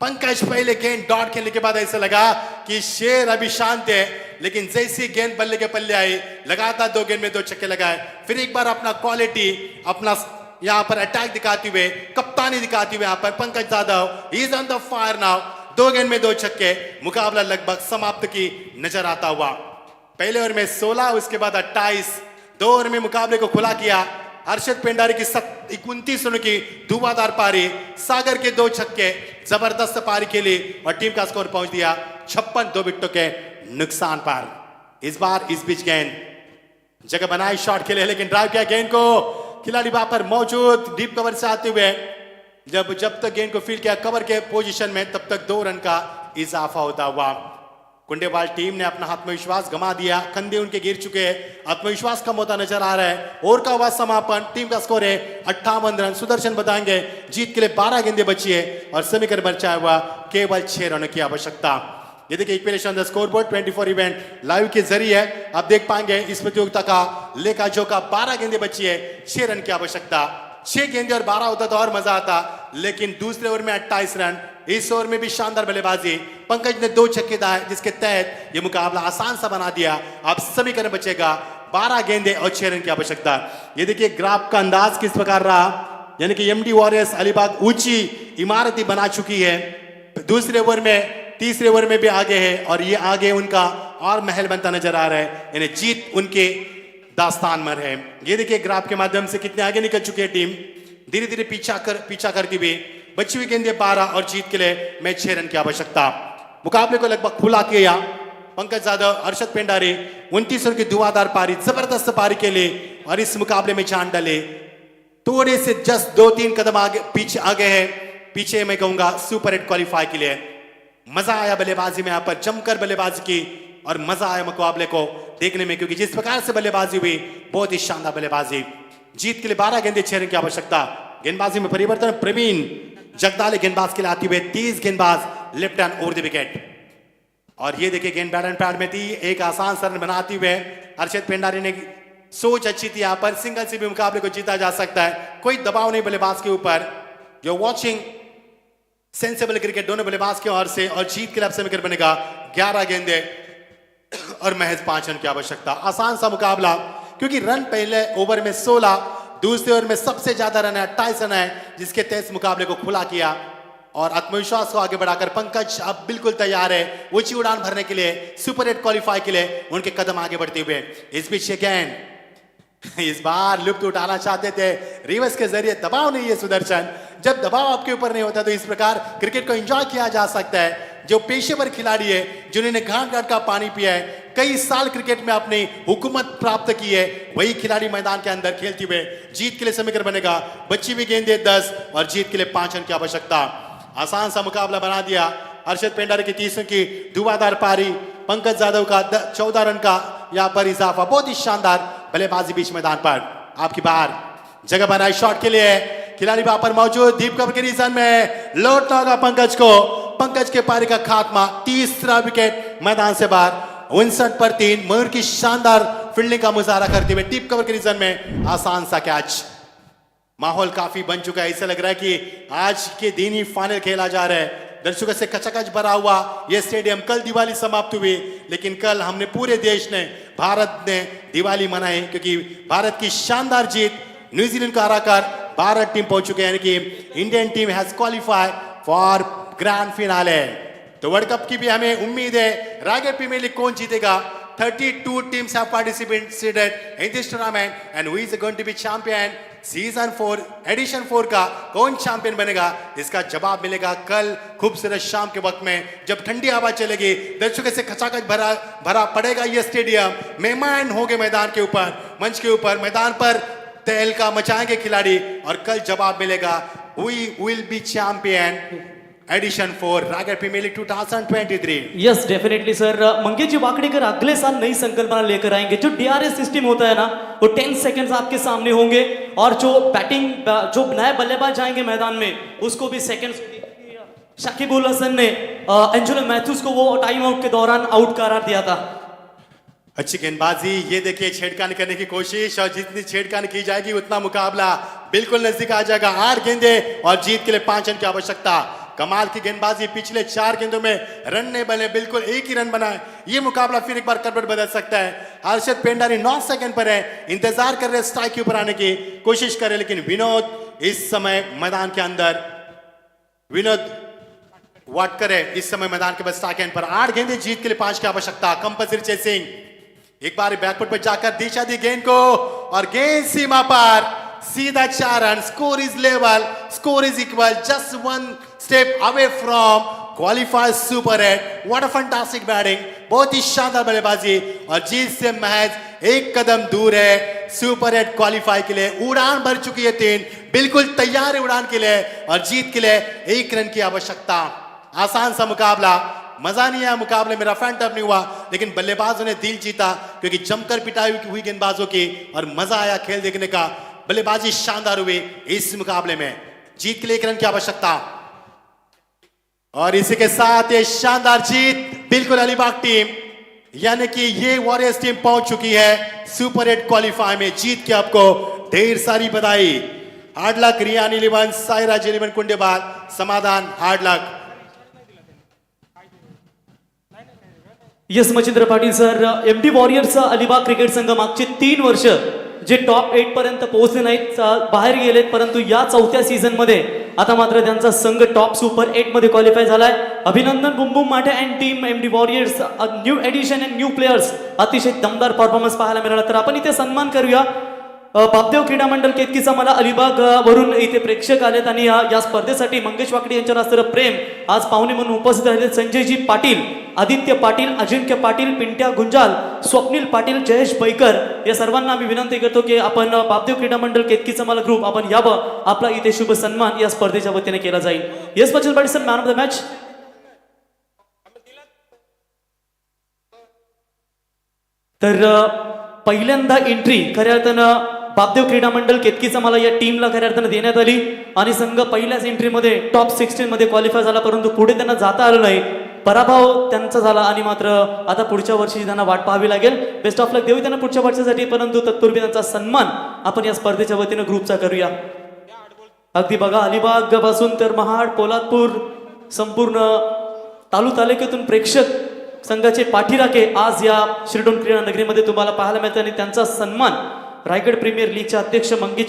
पंकज पहले गेंद डॉट खेलने के बाद ऐसा लगा कि शेर अभी शांत है, लेकिन जैसी गेंद बल्ले के पल्ले आई, लगातार 2 गेंद में 2 छक्के लगाए। फिर एक बार अपना क्वालिटी, अपना यहाँ पर अटैक दिखाते हुए, कप्तानी दिखाते हुए यहाँ पर Pankaj Jadhav is on the fire now. 2 गेंद में 2 छक्के, मुकाबला लगभग समाप्त की नजर आता हुआ। पहले ओवर में 16, उसके बाद 28, 2 ओवर में मुकाबले को खुला किया। अर्शद पेंडारी की 29 रनों की धुआंधार पारी, सागर के 2 छक्के, जबरदस्त पारी खेली और टीम का स्कोर पहुंच दिया 56, 2 विकेटों के नुकसान पर। इस बार इस बीच गेंद जगह बनाई, शॉट खेले, लेकिन ड्राइव किया गेंद को, खिलाड़ी वहां पर मौजूद डीप कवर से आते हुए जब तक गेंद को फील्ड किया कवर के पोजीशन में, तब तक 2 रन का इजाफा होता हुआ। कुंडेवाल टीम ने अपना आत्मविश्वास गंवा दिया, कंधे उनके गिर चुके हैं, आत्मविश्वास कम होता नजर आ रहा है। ओवर का हुआ समापन, टीम का स्कोर है 58 रन। सुदर्शन बताएंगे जीत के लिए 12 गेंदें बची है और समीकरण बचा हुआ केवल 6 रनों की आवश्यकता। ये देखिए इक्वेशन स्कोरबोर्ड 24 इवेंट लाइव के जरिए आप देख पाएंगे इस प्रतियोगिता का लेखा जोखा। 12 गेंदें बची है, 6 रन की आवश्यकता। 6 गेंदें और 12 होता तो और मजा आता, लेकिन दूसरे ओवर में 28 रन। इस ओवर में भी शानदार बल्लेबाजी, पंकज ने 2 छक्के दाए, जिसके तहत ये मुकाबला आसान सा बना दिया। अब समीकरण बचेगा 12 गेंदें और 6 रन की आवश्यकता। ये देखिए ग्राफ का अंदाज किस प्रकार रहा, यानी कि एमडी वॉरियर्स अलीबाग ऊंची इमारतें बना चुकी है। दूसरे ओवर में, तीसरे ओवर में भी आगे है और ये आगे उनका और महल बनता नजर आ रहा है, यानी जीत उनके दास्तान में है। ये देखिए ग्राफ के माध्यम से कितने आगे निकल चुकी है टीम, धीरे धीरे पीछा करती हुई। बची हुई गेंदें 12 और जीत के लिए मैच 6 रन की आवश्यकता। मुकाबले को लगभग खुला किया पंकज यादव, हर्षद पेंडारी 29 रन की धुआंधार पारी, जबरदस्त पारी के लिए और इस मुकाबले में जान डाले। थोड़े से जस्ट 2-3 कदम आगे आगे है, पीछे मैं कहूंगा सुपर 8 क्वालिफाई के लिए। मजा आया बल्लेबाजी में, यहाँ पर जमकर बल्लेबाजी की और मजा आया मुकाबले को देखने में, क्योंकि जिस प्रकार से बल्लेबाजी हुई बहुत ही शानदार बल्लेबाजी। जीत के लिए 12 गेंदे 6 रन की आवश्यकता। गेंदबाजी में परिवर्तन, प्रवीण जगदाले गेंदबाज के लिए आते हुए 30 गेंदबाज left hand over the wicket. और ये देखिए गेंद बैट एंड पैड में थी, एक आसान रन बनाते हुए हर्षद पेंडारी ने सोच अच्छी थी, यहाँ पर सिंगल से भी मुकाबले को जीता जा सकता है, कोई दबाव नहीं बल्लेबाज के ऊपर। जो वॉचिंग सेंसेबल क्रिकेट दोनों बल्लेबाज की ओर से, और जीत के लिए अब विकेट बनेगा 11 गेंदे और महज 5 रन की आवश्यकता। आसान सा मुकाबला, क्योंकि रन पहले ओवर में 16, दूसरे ओवर में सबसे ज्यादा रन है 28 रन है, जिसके तहत मुकाबले को खुला किया और आत्मविश्वास को आगे बढ़ाकर पंकज अब बिल्कुल तैयार है ऊंची उड़ान भरने के लिए, सुपर 8 क्वालिफाई के लिए उनके कदम आगे बढ़ते हुए। इस बीच ये गेंद इस बार लुप्त उठाना चाहते थे, रिवर्स के जरिए दबाव नहीं है सुदर्शन। जब दबाव आपके ऊपर नहीं होता तो इस प्रकार क्रिकेट को एंजॉय किया जा सकता है। जो पेशेवर खिलाड़ी है, जिन्होंने घाट घाट का पानी पिया है, कई साल क्रिकेट में अपनी हुकूमत प्राप्त की है, वही खिलाड़ी मैदान के अंदर खेलते हुए जीत के लिए समीकरण बनेगा। बची हुई गेंदें 10 और जीत के लिए 5 रन की आवश्यकता। आसान सा मुकाबला बना दिया। हर्षद पेंडारी की 30 रन की धुआंधार पारी, पंकज यादव का 14 रन का यहाँ पर इजाफा, बहुत ही शानदार बल्लेबाजी बीच मैदान पर। आपकी बार जगह बनाई शॉट के लिए, खिलाड़ी वहां पर मौजूद, डीप कवर के रीजन में लौटना होगा पंकज को। पंकज के पारी का खात्मा, तीसरा विकेट मैदान से बाहर, 59 पर 3। मयूर की शानदार फील्डिंग का मुजाहरा करते हुए डीप कवर के रीजन में आसान सा कैच। माहौल काफी बन चुका है, ऐसा लग रहा है कि आज के दिन ही फाइनल खेला जा रहा है। दर्शकों से कचाकच भरा हुआ यह स्टेडियम। कल दिवाली समाप्त हुई, लेकिन कल हमने पूरे देश ने, भारत ने दिवाली मनाई, क्योंकि भारत की शानदार जीत न्यूजीलैंड को हराकर भारत टीम पहुंच चुके हैं, यानी कि Indian team has qualify for grand finale. तो वर्ल्ड कप की भी हमें उम्मीद है। रायगढ़ प्रीमियर लीग कौन जीतेगा? 32 teams have participated in this tournament and who is going to be champion? Season 4 edition 4 का कौन चैंपियन बनेगा, इसका जवाब मिलेगा कल खूबसूरत शाम के वक्त में, जब ठंडी हवा चलेगी, दर्शकों से खचाखच भरा पड़ेगा यह स्टेडियम। मेहमान होंगे मैदान के ऊपर, मंच के ऊपर, मैदान पर तहलका मचाएंगे खिलाड़ी, और कल जवाब मिलेगा we will be champion edition 4 Raigad premier league 2023। Yes definitely sir. Mangesh ji Wakadekar अगले साल नई संकल्पना लेकर आएंगे। जो डीआरएस सिस्टम होता है ना, वो 10 सेकंड्स आपके सामने होंगे, और जो बैटिंग, जो नए बल्लेबाज जाएंगे मैदान में, उसको भी सेकंड्स। शाकिब उल हसन ने एंजेलो मैथ्यूज को वो टाइम आउट के दौरान आउट करार दिया था। अच्छी गेंदबाजी, ये देखिए छेड़खानी करने की कोशिश, और जितनी छेड़खानी की जाएगी उतना मुकाबला बिल्कुल नजदीक आ जाएगा। 8 गेंदे और जीत के लिए 5 रन की आवश्यकता। कमाल की गेंदबाजी, पिछले 4 गेंदों में रन नहीं बने, बिल्कुल एक ही रन बना है। ये मुकाबला फिर एक बार करवट बदल सकता है। हर्षद पेंडारी 9 सेकंड पर है, इंतजार कर रहे स्ट्राइक के ऊपर आने की कोशिश कर रहे, लेकिन विनोद इस समय मैदान के अंदर, विनोद वाटकर है इस समय मैदान के बस स्ट्राइक एंड पर। 8 गेंदे, जीत के लिए 5 की आवश्यकता। कंपल्सरी चेसिंग, एक बार बैकफुट पर जाकर दिशा दी गेंद को, और गेंद सीमा पर, सीधा 4 run. Score is level, score is equal, just 1 step away from qualify super 8। What a fantastic batting, बहुत ही शानदार बल्लेबाजी, और जीत से महज 1 कदम दूर है सुपर 8 क्वालिफाई के लिए। उड़ान भर चुकी है 3, बिल्कुल तैयार है उड़ान के लिए, और जीत के लिए 1 रन की आवश्यकता। आसान सा मुकाबला, मजा नहीं आया मुकाबले में, रफ एंड टफ नहीं हुआ, लेकिन बल्लेबाजों ने दिल जीता, क्योंकि जमकर पिटाई हुई गेंदबाजों की, और मजा आया खेल देखने का। बल्लेबाजी शानदार हुई इस मुकाबले में। जीत के लिए 1 रन की आवश्यकता, और इसी के साथ ये शानदार जीत बिल्कुल अलीबाग टीम, यानी कि ये वॉरियर्स टीम पहुंच चुकी है सुपर 8 क्वालिफाई में। जीत के आपको ढेर सारी बधाई। हार्ड लक रियान 11, साईराज 11 कुंडेबाल, समाधान hard luck. Yes Machhindra Patil sir, MD warriors Alibag cricket संघ मागचे 3 वर्ष जे टॉप 8 पर्यंत पोहोचले नाहीत, बाहेर गेलेत, परंतु या 4थ्या सीझन मध्ये आता मात्र त्यांचा संघ टॉप सुपर 8 मध्ये क्वालिफाय झालाय. अभिनंदन बुमबुम माटे and team MD warriors, new edition and new players. अतिशय दमदार परफॉर्मन्स पाहायला मिळाला. तर आपण इथे सन्मान करूया बापदेव क्रीडा मंडळ केतकीचा. मला अलिबाग वरून इथे प्रेक्षक आलेत आणि या स्पर्धेसाठी मंगेश वाकडी यांच्यावर असणारं प्रेम आज पाहुणे म्हणून उपस्थित राहिले. संजयजी पाटील, आदित्य पाटील, अजिंक्य पाटील, पिंट्या गुंजाल, स्वप्नील पाटील, जयेश बैकर या सर्वांना आम्ही विनंती करतो की आपण बापदेव क्रीडा मंडळ केतकीचा मला ग्रुप आपण यावं. आपला इथे शुभ सन्मान या स्पर्धेच्या वतीने केला जाईल. येस बचत Patil sir, man of the match. तर पहिल्यांदा एंट्री खऱ्या अर्थानं बापदेव क्रीडा मंडळ केतकीचा मला या टीमला खऱ्या अर्थानं देण्यात आली आणि संघ पहिल्याच एंट्रीमध्ये टॉप 16 मध्ये क्वालिफाय झाला, परंतु पुढे त्यांना जाता आलं नाही. पराभव त्यांचा झाला आणि मात्र आता पुढच्या वर्षी त्यांना वाट पाहावी लागेल. बेस्ट ऑफ लक देऊ त्यांना पुढच्या वर्षासाठी, परंतु तत्पूर्वी त्यांचा सन्मान आपण या स्पर्धेच्या वतीनं ग्रुपचा करूया. अगदी बघा अलिबाग पासून तर महाड, पोलादपूर, संपूर्ण तालुक्यातून प्रेक्षक संघाचे पाठीराखे आज या शिरडोन क्रीडा नगरीमध्ये तुम्हाला पाहायला मिळतात आणि त्यांचा सन्मान रायगड प्रीमियर लीगचे अध्यक्ष मंगेश